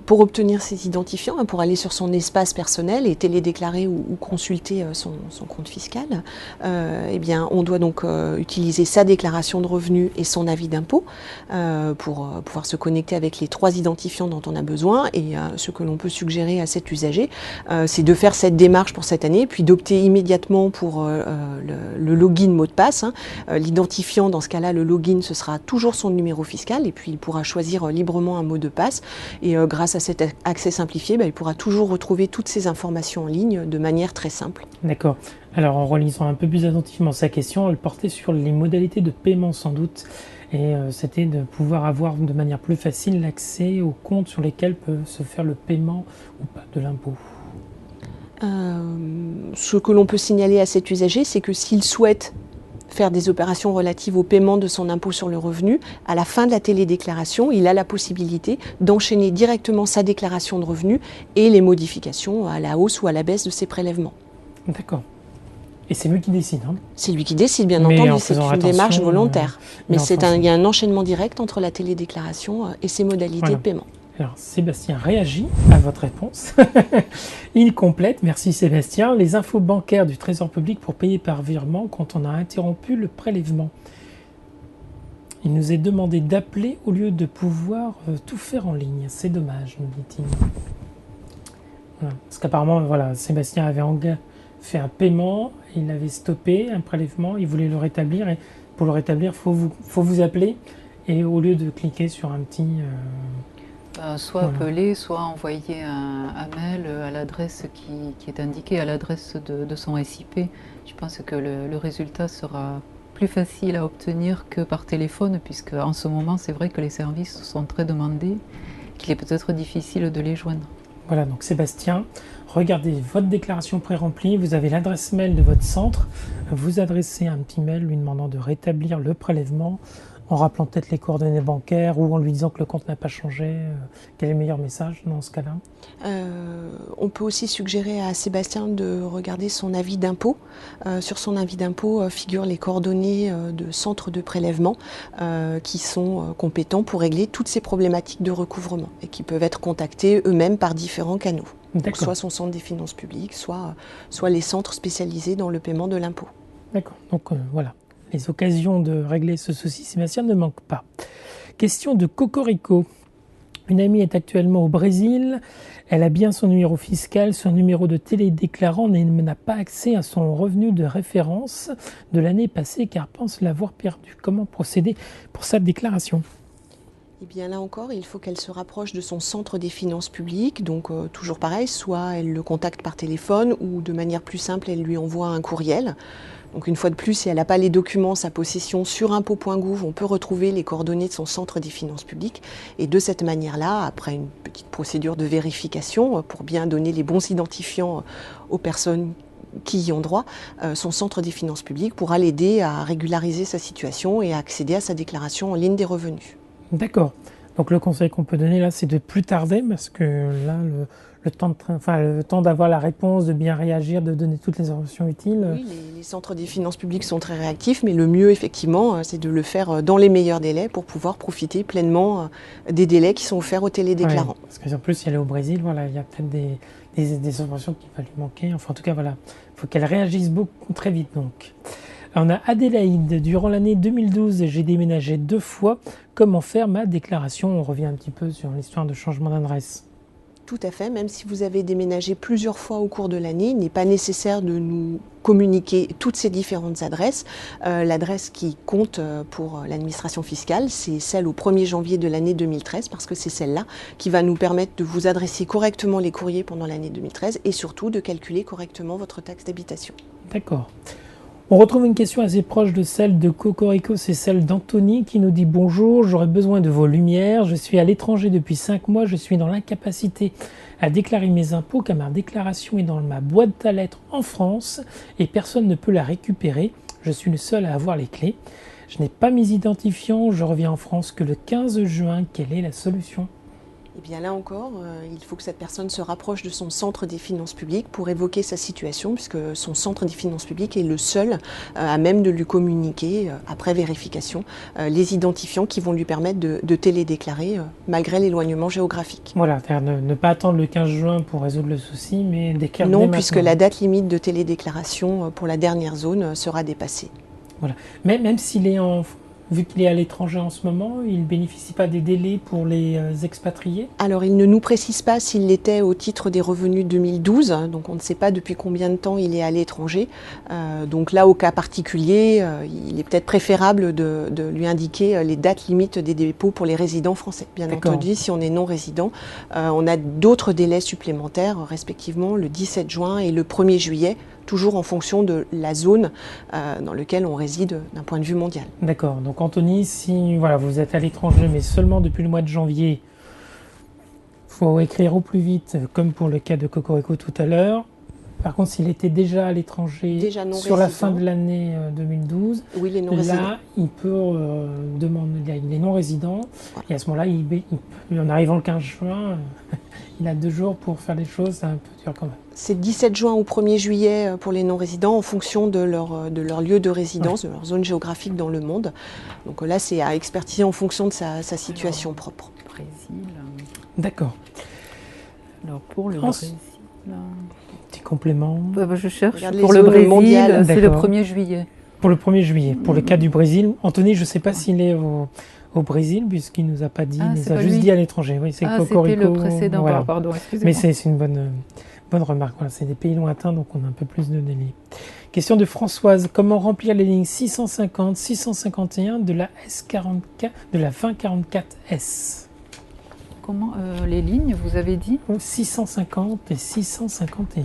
pour obtenir ces identifiants, pour aller sur son espace personnel et télédéclarer ou consulter son compte fiscal, eh bien, on doit donc utiliser sa déclaration de revenus et son avis d'impôt pour pouvoir se connecter avec les 3 identifiants dont on a besoin. Et ce que l'on peut suggérer à cet usager, c'est de faire cette démarche pour cette année, puis d'opter immédiatement pour le login mot de passe. L'identifiant, dans ce cas-là, le login, ce sera toujours son numéro fiscal, et puis il pourra choisir librement un mot de passe. Et grâce à cet accès simplifié, il pourra toujours retrouver toutes ces informations en ligne de manière très simple. D'accord. Alors en relisant un peu plus attentivement sa question, elle portait sur les modalités de paiement sans doute. Et c'était de pouvoir avoir de manière plus facile l'accès aux comptes sur lesquels peut se faire le paiement ou pas de l'impôt. Ce que l'on peut signaler à cet usager, c'est que s'il souhaite faire des opérations relatives au paiement de son impôt sur le revenu, à la fin de la télédéclaration, il a la possibilité d'enchaîner directement sa déclaration de revenus et les modifications à la hausse ou à la baisse de ses prélèvements. D'accord. Et c'est lui qui décide, hein? C'est lui qui décide, bien entendu, c'est une démarche volontaire. Mais il y a un enchaînement direct entre la télédéclaration et ses modalités de paiement. Alors, Sébastien réagit à votre réponse. Il complète, merci Sébastien, les infos bancaires du Trésor public pour payer par virement quand on a interrompu le prélèvement. Il nous est demandé d'appeler au lieu de pouvoir tout faire en ligne. C'est dommage, nous dit-il. Voilà. Parce qu'apparemment, voilà, Sébastien avait fait un paiement, il avait stoppé un prélèvement, il voulait le rétablir. Et pour le rétablir, faut vous appeler. Et au lieu de cliquer sur un petit... soit appeler, soit envoyer un mail à l'adresse qui est indiquée, à l'adresse de son SIP. Je pense que le résultat sera plus facile à obtenir que par téléphone, puisque en ce moment, c'est vrai que les services sont très demandés, qu'il est peut-être difficile de les joindre. Voilà, donc Sébastien, regardez votre déclaration pré-remplie, vous avez l'adresse mail de votre centre, vous adressez un petit mail lui demandant de rétablir le prélèvement, en rappelant peut-être les coordonnées bancaires ou en lui disant que le compte n'a pas changé. Quel est le meilleur message dans ce cas-là? On peut aussi suggérer à Sébastien de regarder son avis d'impôt. Sur son avis d'impôt figurent les coordonnées de centres de prélèvement qui sont compétents pour régler toutes ces problématiques de recouvrement et qui peuvent être contactés eux-mêmes par différents canaux. Donc, soit son centre des finances publiques, soit les centres spécialisés dans le paiement de l'impôt. D'accord, donc voilà. Les occasions de régler ce souci, Sébastien, ne manquent pas. Question de Cocorico. Une amie est actuellement au Brésil. Elle a bien son numéro fiscal, son numéro de télédéclarant, mais n'a pas accès à son revenu de référence de l'année passée car pense l'avoir perdu. Comment procéder pour sa déclaration ? Eh bien là encore, il faut qu'elle se rapproche de son centre des finances publiques. Donc toujours pareil, soit elle le contacte par téléphone ou de manière plus simple, elle lui envoie un courriel. Donc une fois de plus, si elle n'a pas les documents, sa possession, sur impôts.gouv, on peut retrouver les coordonnées de son centre des finances publiques. Et de cette manière-là, après une petite procédure de vérification, pour bien donner les bons identifiants aux personnes qui y ont droit, son centre des finances publiques pourra l'aider à régulariser sa situation et à accéder à sa déclaration en ligne des revenus. D'accord. Donc le conseil qu'on peut donner là, c'est de plus tarder, parce que là, le temps d'avoir la réponse, de bien réagir, de donner toutes les informations utiles. Oui, les centres des finances publiques sont très réactifs, mais le mieux, effectivement, c'est de le faire dans les meilleurs délais pour pouvoir profiter pleinement des délais qui sont offerts aux télédéclarants. Ouais, parce qu'en plus, si elle est au Brésil, voilà, il y a peut-être des informations qui vont lui manquer. Enfin, en tout cas, voilà, il faut qu'elle réagisse beaucoup, très vite. Donc. On a Adélaïde. Durant l'année 2012, j'ai déménagé 2 fois. Comment faire ma déclaration? On revient un petit peu sur l'histoire de changement d'adresse. Tout à fait, même si vous avez déménagé plusieurs fois au cours de l'année, il n'est pas nécessaire de nous communiquer toutes ces différentes adresses. L'adresse qui compte pour l'administration fiscale, c'est celle au 1er janvier de l'année 2013, parce que c'est celle-là qui va nous permettre de vous adresser correctement les courriers pendant l'année 2013 et surtout de calculer correctement votre taxe d'habitation. D'accord. On retrouve une question assez proche de celle de Cocorico, c'est celle d'Anthony qui nous dit « Bonjour, j'aurais besoin de vos lumières. Je suis à l'étranger depuis 5 mois. Je suis dans l'incapacité à déclarer mes impôts car ma déclaration est dans ma boîte à lettres en France et personne ne peut la récupérer. Je suis le seul à avoir les clés. Je n'ai pas mes identifiants. Je reviens en France que le 15 juin. Quelle est la solution ?» Eh bien là encore, il faut que cette personne se rapproche de son centre des finances publiques pour évoquer sa situation, puisque son centre des finances publiques est le seul à même de lui communiquer, après vérification, les identifiants qui vont lui permettre de télédéclarer malgré l'éloignement géographique. Voilà, c'est-à-dire ne pas attendre le 15 juin pour résoudre le souci, mais déclarer non, puisque la date limite de télédéclaration pour la dernière zone sera dépassée. Voilà. Mais même s'il est vu qu'il est à l'étranger en ce moment, il ne bénéficie pas des délais pour les expatriés? Alors, il ne nous précise pas s'il l'était au titre des revenus 2012, donc on ne sait pas depuis combien de temps il est à l'étranger. Donc là, au cas particulier, il est peut-être préférable de lui indiquer les dates limites des dépôts pour les résidents français. Bien entendu, si on est non-résident, on a d'autres délais supplémentaires, respectivement le 17 juin et le 1er juillet, toujours en fonction de la zone dans laquelle on réside d'un point de vue mondial. D'accord. Donc Anthony, si voilà, vous êtes à l'étranger, mais seulement depuis le mois de janvier, il faut écrire au plus vite, comme pour le cas de Cocorico tout à l'heure. Par contre, s'il était déjà à l'étranger sur la fin de l'année 2012, oui, les non-résidents. Là, il peut demander, il est non-résident, voilà. Et à ce moment-là, en arrivant le 15 juin, il a 2 jours pour faire les choses, c'est un peu dur quand même. C'est 17 juin au 1er juillet pour les non-résidents en fonction de leur lieu de résidence, de leur zone géographique dans le monde. Donc là, c'est à expertiser en fonction de sa situation propre. Brésil. D'accord. Alors pour le Brésil... Petit complément. Je cherche. Regarde pour le Brésil, c'est le 1er juillet. Pour le 1er juillet, pour le cas du Brésil. Anthony, je ne sais pas s'il est au Brésil, puisqu'il ne nous a pas dit, il nous a juste dit à l'étranger. Oui, c'est Cocorico. C'était le précédent, voilà. Pardon, excusez-moi. Mais c'est une bonne remarque. Voilà, c'est des pays lointains, donc on a un peu plus de délai. Question de Françoise. Comment remplir les lignes 650, 651 de la S44, de la 2044S? Comment les lignes, vous avez dit? 650 et 651.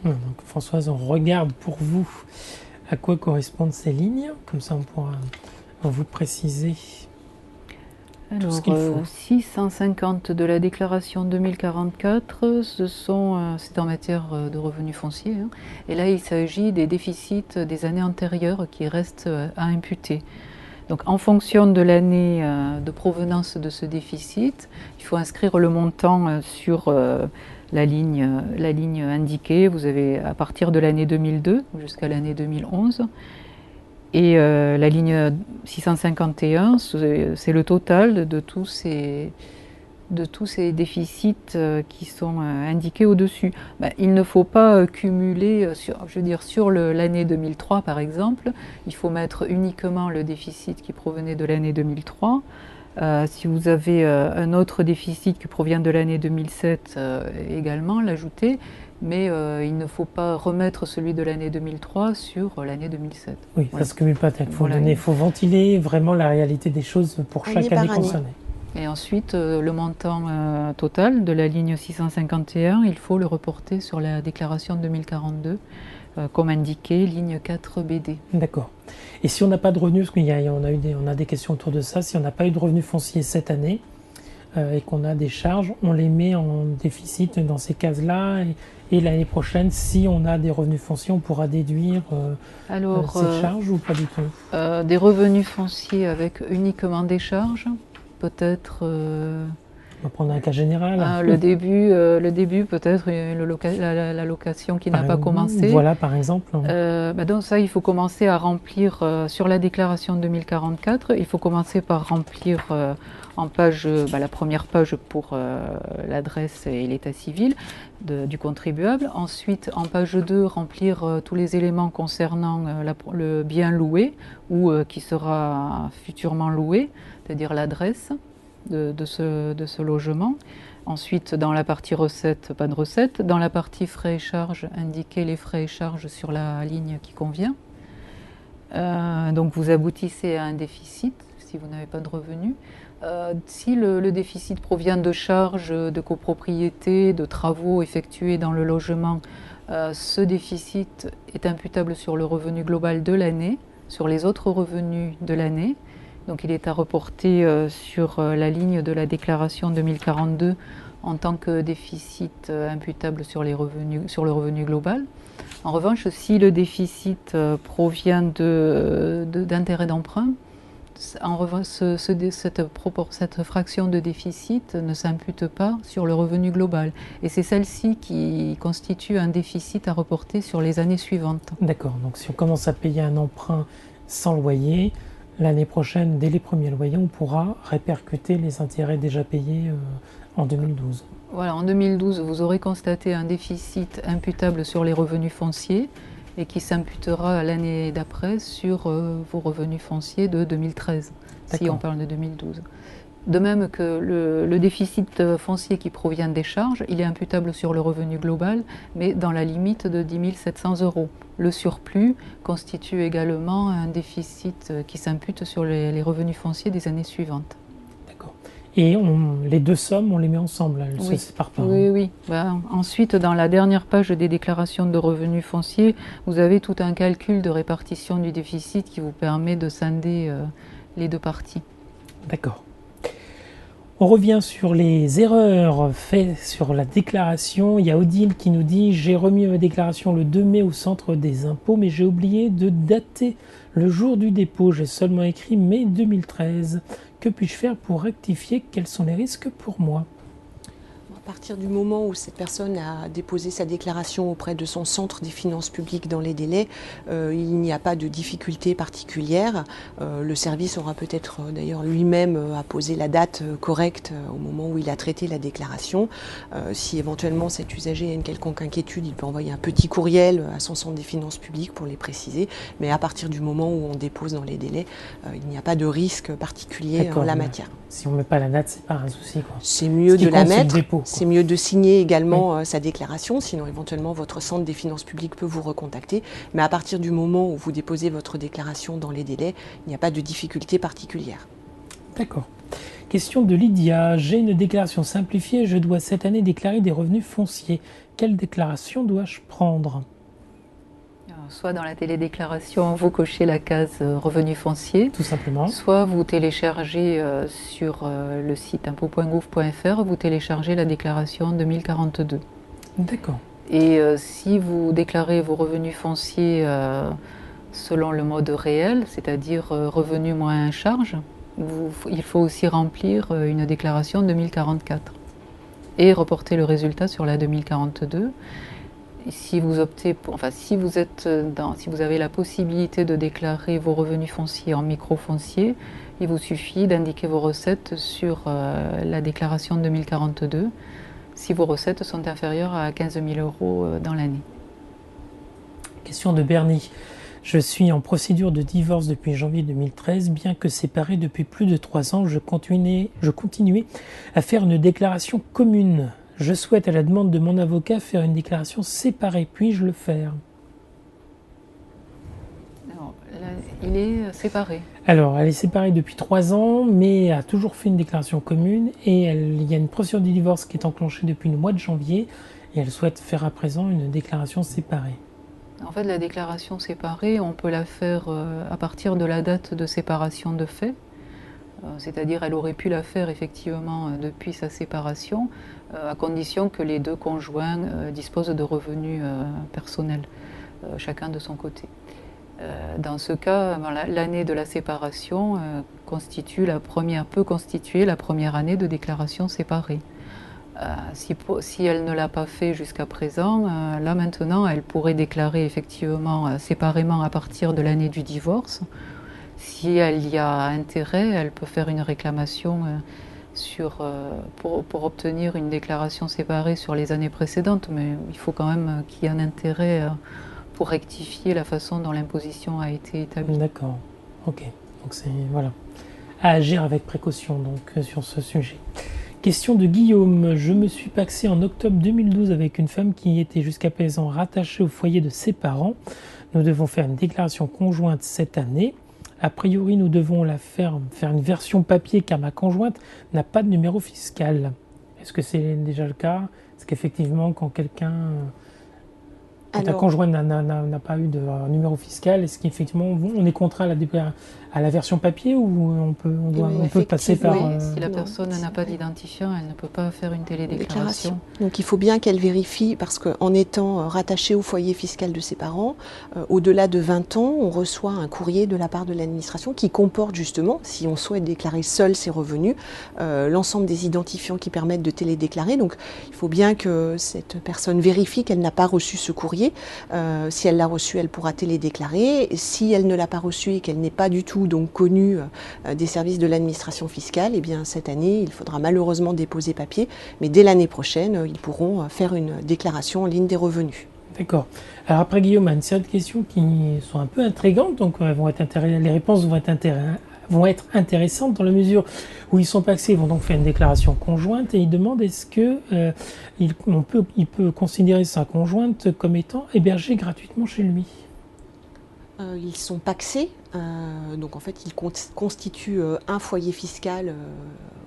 Donc Françoise, on regarde pour vous à quoi correspondent ces lignes, comme ça on pourra vous préciser. Alors, 650 de la déclaration 2044, c'est en matière de revenus fonciers. Hein, et là, il s'agit des déficits des années antérieures qui restent à imputer. Donc, en fonction de l'année de provenance de ce déficit, il faut inscrire le montant sur la ligne indiquée. Vous avez à partir de l'année 2002 jusqu'à l'année 2011. Et la ligne 651, c'est le total de tous ces déficits qui sont indiqués au-dessus. Il ne faut pas cumuler, sur l'année 2003 par exemple, il faut mettre uniquement le déficit qui provenait de l'année 2003. Si vous avez un autre déficit qui provient de l'année 2007, également l'ajouter. Mais il ne faut pas remettre celui de l'année 2003 sur l'année 2007. Oui, ça ne se cumule pas. Il faut ventiler vraiment la réalité des choses pour chaque année concernée. Et ensuite, le montant total de la ligne 651, il faut le reporter sur la déclaration 2042, comme indiqué, ligne 4 BD. D'accord. Et si on n'a pas de revenus, parce qu'on a des questions autour de ça, si on n'a pas eu de revenus fonciers cette année, et qu'on a des charges, on les met en déficit dans ces cases-là. Et l'année prochaine, si on a des revenus fonciers, on pourra déduire ces charges ou pas du tout? Des revenus fonciers avec uniquement des charges, peut-être... On va prendre un cas général. Le début peut-être la location qui n'a pas commencé. Voilà, par exemple. Donc ça, il faut commencer à remplir sur la déclaration 2044. Il faut commencer par remplir en page, la première page pour l'adresse et l'état civil du contribuable. Ensuite, en page 2, remplir tous les éléments concernant le bien loué ou qui sera futurement loué, c'est-à-dire l'adresse de ce logement. Ensuite, dans la partie recettes, pas de recettes. Dans la partie frais et charges, indiquer les frais et charges sur la ligne qui convient. Donc vous aboutissez à un déficit si vous n'avez pas de revenus. Si le déficit provient de charges de copropriété, de travaux effectués dans le logement, ce déficit est imputable sur le revenu global de l'année, sur les autres revenus de l'année. Donc il est à reporter sur la ligne de la déclaration 2042 en tant que déficit imputable sur le revenu global. En revanche, si le déficit provient d'intérêts d'emprunt, cette fraction de déficit ne s'impute pas sur le revenu global. Et c'est celle-ci qui constitue un déficit à reporter sur les années suivantes. D'accord, donc si on commence à payer un emprunt sans loyer, l'année prochaine, dès les premiers loyers, on pourra répercuter les intérêts déjà payés en 2012. Voilà, en 2012, vous aurez constaté un déficit imputable sur les revenus fonciers et qui s'imputera l'année d'après sur vos revenus fonciers de 2013, si on parle de 2012. De même que le déficit foncier qui provient des charges, il est imputable sur le revenu global, mais dans la limite de 10 700 €. Le surplus constitue également un déficit qui s'impute sur les revenus fonciers des années suivantes. D'accord. Et les deux sommes, on les met ensemble, elles ne se séparent pas. Oui. Ensuite, dans la dernière page des déclarations de revenus fonciers, vous avez tout un calcul de répartition du déficit qui vous permet de scinder les deux parties. D'accord. On revient sur les erreurs faites sur la déclaration. Il y a Odile qui nous dit « J'ai remis ma déclaration le 2 mai au centre des impôts, mais j'ai oublié de dater le jour du dépôt. J'ai seulement écrit mai 2013. Que puis-je faire pour rectifier? Quels sont les risques pour moi ?» À partir du moment où cette personne a déposé sa déclaration auprès de son centre des finances publiques dans les délais, il n'y a pas de difficulté particulière. Le service aura peut-être d'ailleurs lui-même apposé la date correcte au moment où il a traité la déclaration. Si éventuellement cet usager a une quelconque inquiétude, il peut envoyer un petit courriel à son centre des finances publiques pour les préciser. Mais à partir du moment où on dépose dans les délais, il n'y a pas de risque particulier en la matière. Si on ne met pas la date, c'est pas un souci, quoi. C'est mieux de la mettre. C'est mieux de signer également sa déclaration, sinon éventuellement votre centre des finances publiques peut vous recontacter. Mais à partir du moment où vous déposez votre déclaration dans les délais, il n'y a pas de difficulté particulière. D'accord. Question de Lydia. J'ai une déclaration simplifiée. Je dois cette année déclarer des revenus fonciers. Quelle déclaration dois-je prendre ? Soit dans la télédéclaration, vous cochez la case revenus fonciers. Tout simplement. Soit vous téléchargez sur le site impôts.gouv.fr, vous téléchargez la déclaration 2042. D'accord. Et si vous déclarez vos revenus fonciers selon le mode réel, c'est-à-dire revenus moins charges, il faut aussi remplir une déclaration 2044 et reporter le résultat sur la 2042. Si vous optez pour, si vous avez la possibilité de déclarer vos revenus fonciers en micro-foncier, il vous suffit d'indiquer vos recettes sur la déclaration 2042 si vos recettes sont inférieures à 15 000 € dans l'année. Question de Bernie. Je suis en procédure de divorce depuis janvier 2013. Bien que séparé depuis plus de 3 ans, je continuais à faire une déclaration commune. Je souhaite, à la demande de mon avocat, faire une déclaration séparée. Puis-je le faire ? Alors, là, il est séparé. Alors, elle est séparée depuis 3 ans, mais a toujours fait une déclaration commune. Et il y a une procédure de divorce qui est enclenchée depuis le mois de janvier. Et elle souhaite faire à présent une déclaration séparée. En fait, la déclaration séparée, on peut la faire à partir de la date de séparation de fait. C'est-à-dire, elle aurait pu la faire effectivement depuis sa séparation, à condition que les deux conjoints disposent de revenus personnels, chacun de son côté. Dans ce cas, l'année de la séparation peut constituer la première année de déclaration séparée. Si elle ne l'a pas fait jusqu'à présent, là maintenant, elle pourrait déclarer effectivement séparément à partir de l'année du divorce. Si elle y a intérêt, elle peut faire une réclamation pour obtenir une déclaration séparée sur les années précédentes, mais il faut quand même qu'il y ait un intérêt pour rectifier la façon dont l'imposition a été établie. D'accord, ok. Donc c'est voilà, à agir avec précaution donc sur ce sujet. Question de Guillaume. Je me suis pacsé en octobre 2012 avec une femme qui était jusqu'à présent rattachée au foyer de ses parents. Nous devons faire une déclaration conjointe cette année. A priori, nous devons faire une version papier car ma conjointe n'a pas de numéro fiscal. Est-ce que c'est déjà le cas ? Est-ce qu'effectivement, quand ta conjointe n'a pas eu de numéro fiscal, est-ce qu'effectivement on est contraint à la version papier ou on peut passer par... Si la personne n'a pas d'identifiant, elle ne peut pas faire une télédéclaration. Donc il faut bien qu'elle vérifie, parce qu'en étant rattachée au foyer fiscal de ses parents, au-delà de 20 ans, on reçoit un courrier de la part de l'administration qui comporte justement, si on souhaite déclarer seul ses revenus, l'ensemble des identifiants qui permettent de télédéclarer. Donc il faut bien que cette personne vérifie qu'elle n'a pas reçu ce courrier. Si elle l'a reçu, elle pourra télédéclarer. Si elle ne l'a pas reçu et qu'elle n'est pas du tout donc connue des services de l'administration fiscale, eh bien cette année, il faudra malheureusement déposer papier. Mais dès l'année prochaine, ils pourront faire une déclaration en ligne des revenus. D'accord. Alors après Guillaume a une série de questions qui sont un peu intrigantes, donc les réponses vont être intéressantes dans la mesure où ils sont pacsés, ils vont donc faire une déclaration conjointe et ils demandent est-ce que il peut considérer sa conjointe comme étant hébergée gratuitement chez lui. Ils sont pacsés, donc en fait ils constituent un foyer fiscal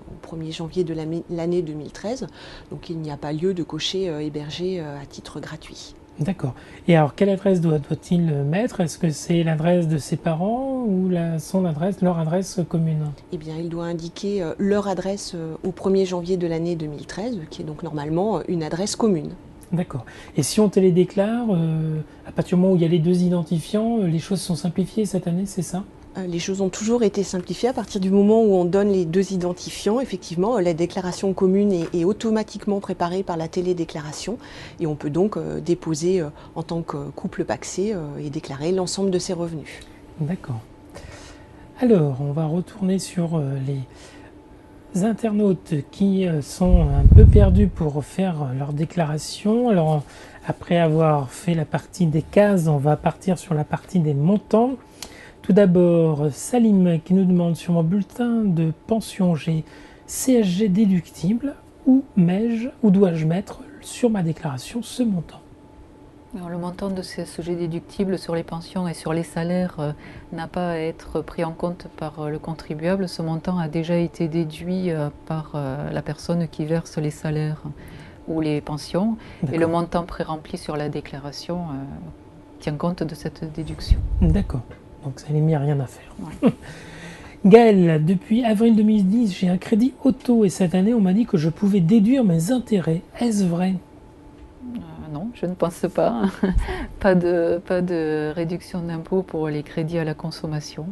au 1er janvier de l'année 2013, donc il n'y a pas lieu de cocher hébergé à titre gratuit. D'accord. Et alors, quelle adresse doit-il mettre ? Est-ce que c'est l'adresse de ses parents ou leur adresse commune ? Eh bien, il doit indiquer leur adresse au 1er janvier de l'année 2013, qui est donc normalement une adresse commune. D'accord. Et si on télédéclare, à partir du moment où il y a les deux identifiants, les choses sont simplifiées cette année, c'est ça ? Les choses ont toujours été simplifiées à partir du moment où on donne les 2 identifiants. Effectivement, la déclaration commune est automatiquement préparée par la télédéclaration et on peut donc déposer en tant que couple pacsé et déclarer l'ensemble de ses revenus. D'accord. Alors, on va retourner sur les internautes qui sont un peu perdus pour faire leur déclaration. Alors, après avoir fait la partie des cases, on va partir sur la partie des montants. Tout d'abord, Salim qui nous demande sur mon bulletin de pension, j'ai CSG déductible, où dois-je mettre sur ma déclaration ce montant? Alors, le montant de CSG déductible sur les pensions et sur les salaires n'a pas à être pris en compte par le contribuable. Ce montant a déjà été déduit par la personne qui verse les salaires ou les pensions. Et le montant pré-rempli sur la déclaration tient compte de cette déduction. D'accord. Donc ça n'est mis à rien à faire. Ouais. Gaël, depuis avril 2010, j'ai un crédit auto et cette année, on m'a dit que je pouvais déduire mes intérêts. Est-ce vrai? Non, je ne pense pas. Pas de réduction d'impôt pour les crédits à la consommation.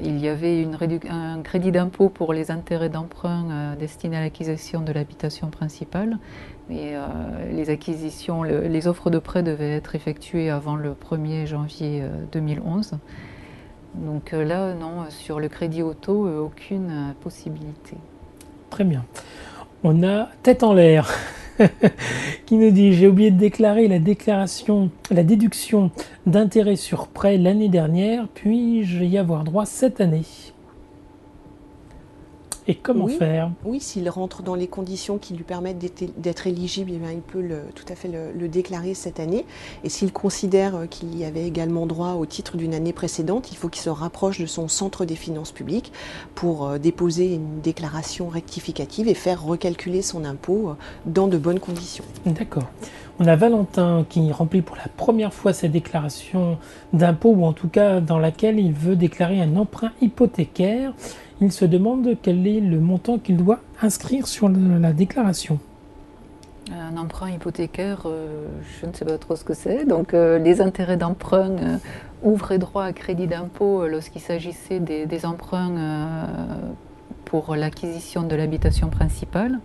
Il y avait un crédit d'impôt pour les intérêts d'emprunt destinés à l'acquisition de l'habitation principale. Et les offres de prêt devaient être effectuées avant le 1er janvier 2011. Donc là, non, sur le crédit auto, aucune possibilité. Très bien. On a Tête en l'air qui nous dit: j'ai oublié de déclarer la déduction d'intérêt sur prêt l'année dernière, puis-je y avoir droit cette année? Et comment faire? Oui, s'il rentre dans les conditions qui lui permettent d'être éligible, eh bien, il peut tout à fait le déclarer cette année. Et s'il considère qu'il y avait également droit au titre d'une année précédente, il faut qu'il se rapproche de son centre des finances publiques pour déposer une déclaration rectificative et faire recalculer son impôt dans de bonnes conditions. D'accord. On a Valentin qui remplit pour la première fois sa déclaration d'impôt, ou en tout cas dans laquelle il veut déclarer un emprunt hypothécaire. Il se demande quel est le montant qu'il doit inscrire sur la déclaration. Un emprunt hypothécaire, je ne sais pas trop ce que c'est. Donc les intérêts d'emprunt ouvraient droit à crédit d'impôt lorsqu'il s'agissait des emprunts pour l'acquisition de l'habitation principale.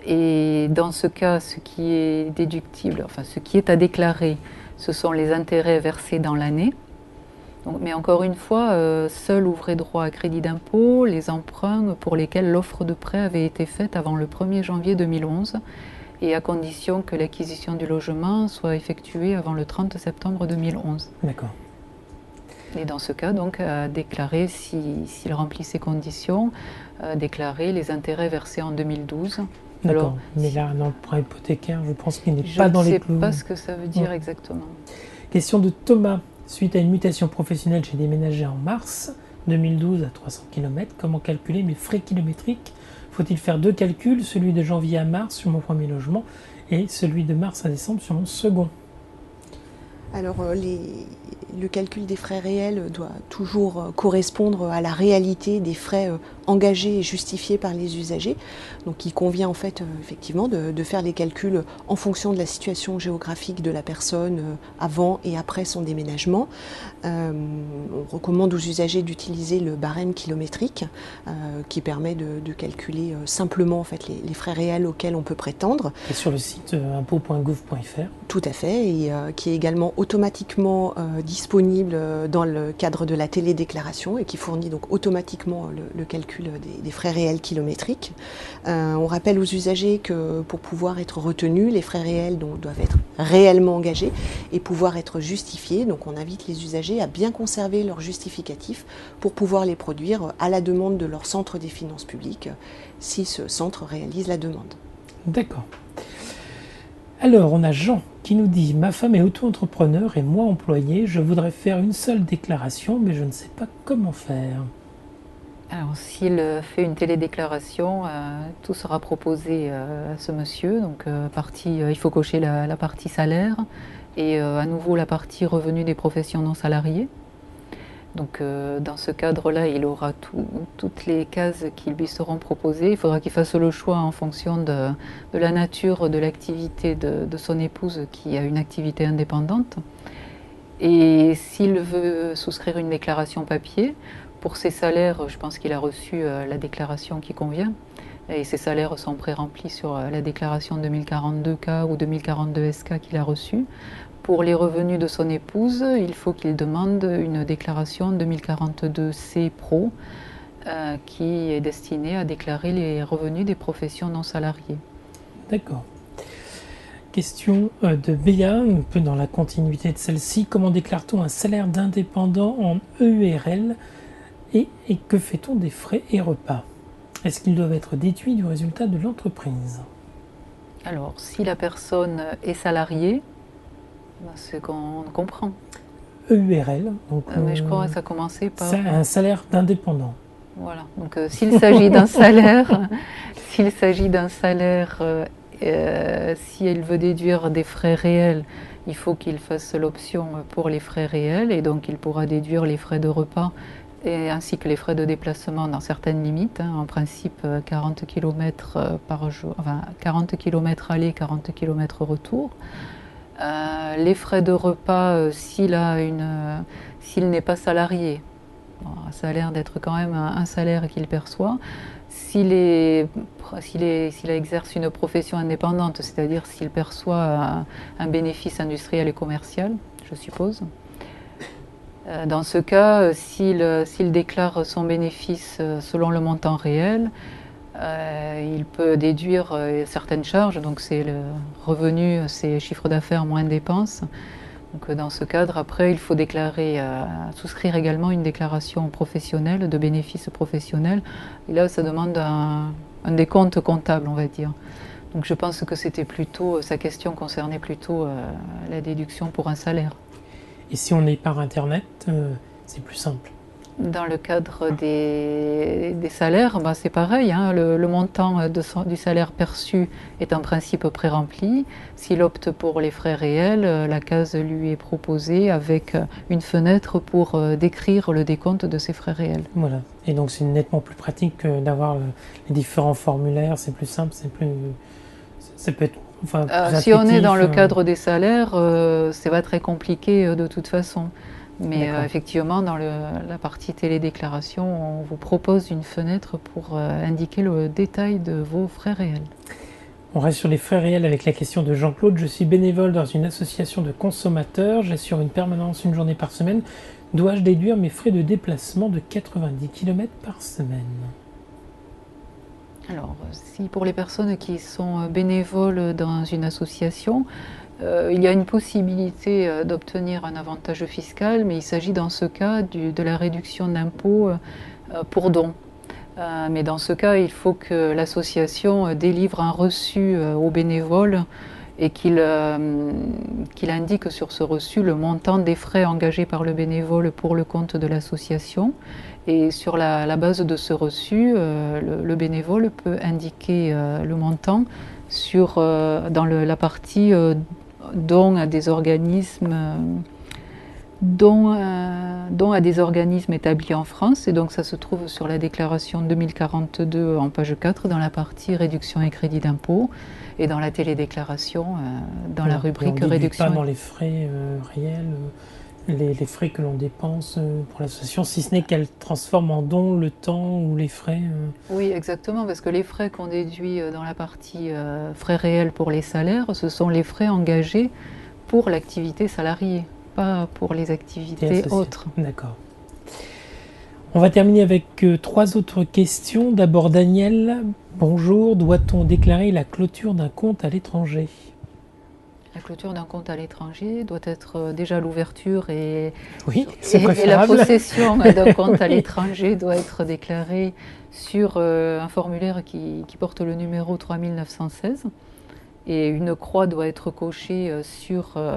Et dans ce cas, ce qui est déductible, enfin ce qui est à déclarer, ce sont les intérêts versés dans l'année. Mais encore une fois, seuls ouvraient droit à crédit d'impôt les emprunts pour lesquels l'offre de prêt avait été faite avant le 1er janvier 2011 et à condition que l'acquisition du logement soit effectuée avant le 30 septembre 2011. D'accord. Et dans ce cas, donc, à déclarer, s'il remplit ces conditions, déclarer les intérêts versés en 2012. D'accord. Alors, mais là, un emprunt hypothécaire, je pense qu'il n'est pas dans les clous. Je ne sais pas ce que ça veut dire exactement. Question de Thomas. Suite à une mutation professionnelle, j'ai déménagé en mars 2012 à 300 km. Comment calculer mes frais kilométriques? Faut-il faire 2 calculs, celui de janvier à mars sur mon premier logement et celui de mars à décembre sur mon second? Alors, le calcul des frais réels doit toujours correspondre à la réalité des frais engagés et justifiés par les usagers. Donc, il convient en fait effectivement de faire les calculs en fonction de la situation géographique de la personne avant et après son déménagement. On recommande aux usagers d'utiliser le barème kilométrique qui permet de calculer simplement en fait les frais réels auxquels on peut prétendre. Et sur le site impôt.gouv.fr. Tout à fait, et qui est également automatiquement disponible dans le cadre de la télédéclaration et qui fournit donc automatiquement le calcul des frais réels kilométriques. On rappelle aux usagers que pour pouvoir être retenus, les frais réels doivent être réellement engagés et pouvoir être justifiés. Donc on invite les usagers à bien conserver leurs justificatifs pour pouvoir les produire à la demande de leur centre des finances publiques si ce centre réalise la demande. D'accord. Alors, on a Jean qui nous dit: ma femme est auto-entrepreneur et moi employé, je voudrais faire une seule déclaration, mais je ne sais pas comment faire. Alors, s'il fait une télédéclaration, tout sera proposé à ce monsieur. Donc, il faut cocher la partie salaire et à nouveau la partie revenu des professions non salariées. Donc, dans ce cadre-là, il aura toutes les cases qui lui seront proposées. Il faudra qu'il fasse le choix en fonction de la nature de l'activité de son épouse qui a une activité indépendante. Et s'il veut souscrire une déclaration papier, pour ses salaires, je pense qu'il a reçu la déclaration qui convient. Et ses salaires sont pré-remplis sur la déclaration 2042K ou 2042SK qu'il a reçue. Pour les revenus de son épouse, il faut qu'il demande une déclaration 2042C Pro qui est destinée à déclarer les revenus des professions non salariées. D'accord. Question de Béa, un peu dans la continuité de celle-ci. Comment déclare-t-on un salaire d'indépendant en EURL et que fait-on des frais et repas? Est-ce qu'ils doivent être déduits du résultat de l'entreprise? Alors, si la personne est salariée, c'est qu'on comprend. EURL, donc Mais je crois que ça commençait par... un salaire d'indépendant. Voilà, donc s'il s'agit d'un salaire, si elle veut déduire des frais réels, il faut qu'il fasse l'option pour les frais réels et donc il pourra déduire les frais de repas ainsi que les frais de déplacement dans certaines limites, en principe 40 km par jour, enfin 40 km aller, 40 km retour. Les frais de repas, s'il n'est pas salarié, bon, ça a l'air d'être quand même un salaire qu'il perçoit. S'il exerce une profession indépendante, c'est-à-dire s'il perçoit un bénéfice industriel et commercial, je suppose. Dans ce cas, s'il déclare son bénéfice selon le montant réel, il peut déduire certaines charges, donc c'est le revenu, c'est chiffre d'affaires moins dépenses. Donc dans ce cadre, après, il faut souscrire également une déclaration professionnelle, de bénéfices professionnels. Et là, ça demande un décompte comptable, on va dire. Donc je pense que sa question concernait plutôt la déduction pour un salaire. Et si on est par Internet, c'est plus simple. Dans le cadre des salaires, c'est pareil, hein, le montant du salaire perçu est en principe pré-rempli. S'il opte pour les frais réels, la case lui est proposée avec une fenêtre pour décrire le décompte de ses frais réels. Voilà, et donc c'est nettement plus pratique que d'avoir les différents formulaires, c'est plus simple, ça peut être... Enfin, si on est dans le cadre des salaires, c'est pas très compliqué de toute façon. Mais effectivement, dans la partie télédéclaration, on vous propose une fenêtre pour indiquer le détail de vos frais réels. On reste sur les frais réels avec la question de Jean-Claude. Je suis bénévole dans une association de consommateurs. J'assure une permanence une journée par semaine. Dois-je déduire mes frais de déplacement de 90 km par semaine? Alors, si pour les personnes qui sont bénévoles dans une association, il y a une possibilité d'obtenir un avantage fiscal, mais il s'agit dans ce cas de la réduction d'impôt pour don. Mais dans ce cas, il faut que l'association délivre un reçu aux bénévoles et qu'il indique sur ce reçu le montant des frais engagés par le bénévole pour le compte de l'association. Et sur la base de ce reçu, le bénévole peut indiquer le montant dans la partie dons à des organismes établis en France, et donc ça se trouve sur la déclaration 2042 en page 4 dans la partie réduction et crédit d'impôt, et dans la télédéclaration dans la rubrique réduction. Pas dans les frais réels, les frais que l'on dépense pour l'association, si ce n'est qu'elle transforme en dons le temps ou les frais. Oui, exactement, parce que les frais qu'on déduit dans la partie frais réels pour les salaires, ce sont les frais engagés pour l'activité salariée, pas pour les activités autres. D'accord. On va terminer avec 3 autres questions. D'abord Daniel, bonjour, doit-on déclarer la clôture d'un compte à l'étranger? La clôture d'un compte à l'étranger doit être déjà l'ouverture et la possession d'un compte à l'étranger doit être déclarée sur un formulaire qui porte le numéro 3916. Et une croix doit être cochée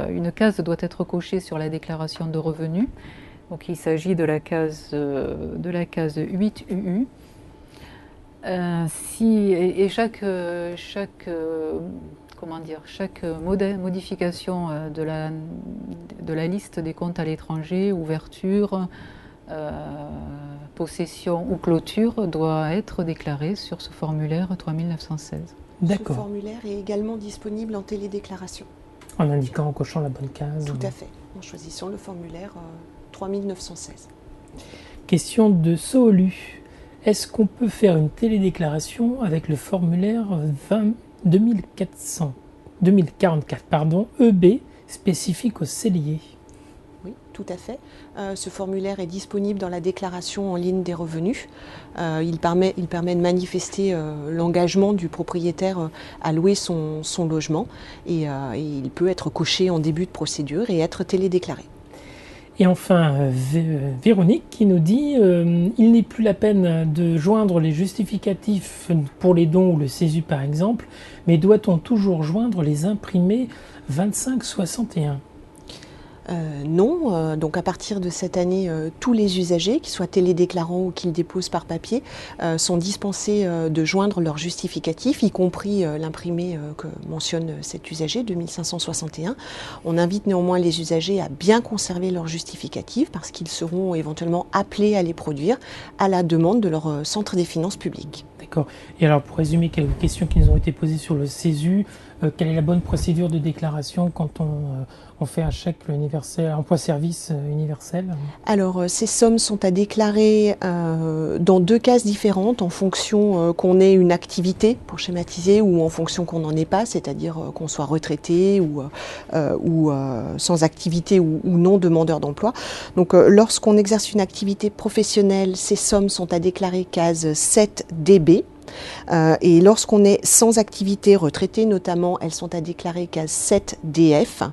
une case doit être cochée sur la déclaration de revenus. Donc il s'agit de la case 8UU. Chaque modification de la liste des comptes à l'étranger, ouverture, possession ou clôture, doit être déclarée sur ce formulaire 3916. D'accord. Ce formulaire est également disponible en télédéclaration. En indiquant, en cochant la bonne case. Tout à fait. en choisissant le formulaire 3916. Question de Soolu. Est-ce qu'on peut faire une télédéclaration avec le formulaire 2044 EB spécifique aux celliers? Oui, tout à fait. Ce formulaire est disponible dans la déclaration en ligne des revenus. Il permet de manifester l'engagement du propriétaire à louer son logement et il peut être coché en début de procédure et être télédéclaré. Et enfin, Véronique qui nous dit il n'est plus la peine de joindre les justificatifs pour les dons ou le CESU par exemple, mais doit-on toujours joindre les imprimés 2561? Non, donc à partir de cette année, tous les usagers, qu'ils soient télédéclarants ou qu'ils déposent par papier, sont dispensés de joindre leur justificatif, y compris l'imprimé que mentionne cet usager, 2561. On invite néanmoins les usagers à bien conserver leur justificatif parce qu'ils seront éventuellement appelés à les produire à la demande de leur centre des finances publiques. D'accord. Et alors pour résumer quelques questions qui nous ont été posées sur le CESU, quelle est la bonne procédure de déclaration quand on fait un chèque universel, emploi-service universel? Alors, ces sommes sont à déclarer dans deux cases différentes en fonction qu'on ait une activité, pour schématiser, ou en fonction qu'on n'en ait pas, c'est-à-dire qu'on soit retraité ou sans activité ou non demandeur d'emploi. Donc, lorsqu'on exerce une activité professionnelle, ces sommes sont à déclarer case 7 DB. Et lorsqu'on est sans activité, retraité notamment, elles sont à déclarer case 7 DF,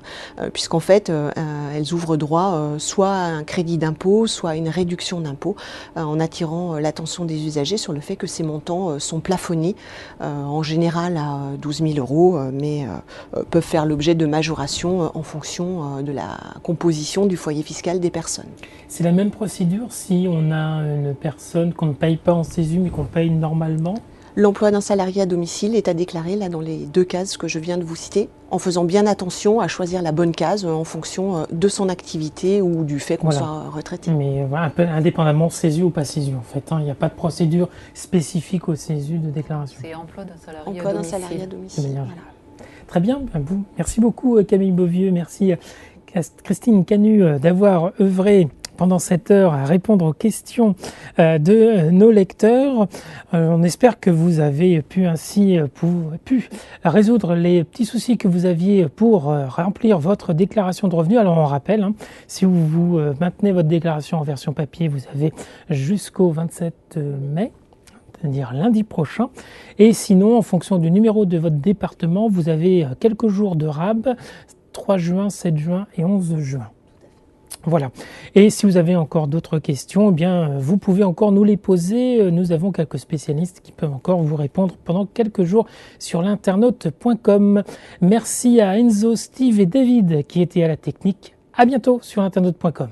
puisqu'en fait, elles ouvrent droit soit à un crédit d'impôt, soit à une réduction d'impôt, en attirant l'attention des usagers sur le fait que ces montants sont plafonnés, en général à 12 000 euros, mais peuvent faire l'objet de majoration en fonction de la composition du foyer fiscal des personnes. C'est la même procédure si on a une personne qu'on ne paye pas en CESU mais qu'on paye normalement? L'emploi d'un salarié à domicile est à déclarer là dans les deux cases que je viens de vous citer, en faisant bien attention à choisir la bonne case en fonction de son activité ou du fait qu'on soit retraité. Mais un peu indépendamment CESU ou pas CESU en fait, il n'y a pas de procédure spécifique au CESU de déclaration. C'est emploi d'un salarié emploi à domicile. d'un salarié à domicile. Voilà. Très bien, merci beaucoup Camille Beauvieux, merci Christine Canu d'avoir œuvré pendant cette heure à répondre aux questions de nos lecteurs. On espère que vous avez pu ainsi résoudre les petits soucis que vous aviez pour remplir votre déclaration de revenus. Alors on rappelle, si vous maintenez votre déclaration en version papier, vous avez jusqu'au 27 mai. C'est-à-dire lundi prochain. Et sinon, en fonction du numéro de votre département, vous avez quelques jours de rab, 3 juin, 7 juin et 11 juin. Voilà. Et si vous avez encore d'autres questions, eh bien, vous pouvez encore nous les poser. Nous avons quelques spécialistes qui peuvent encore vous répondre pendant quelques jours sur l'internaute.com. Merci à Enzo, Steve et David qui étaient à la technique. À bientôt sur l'internaute.com.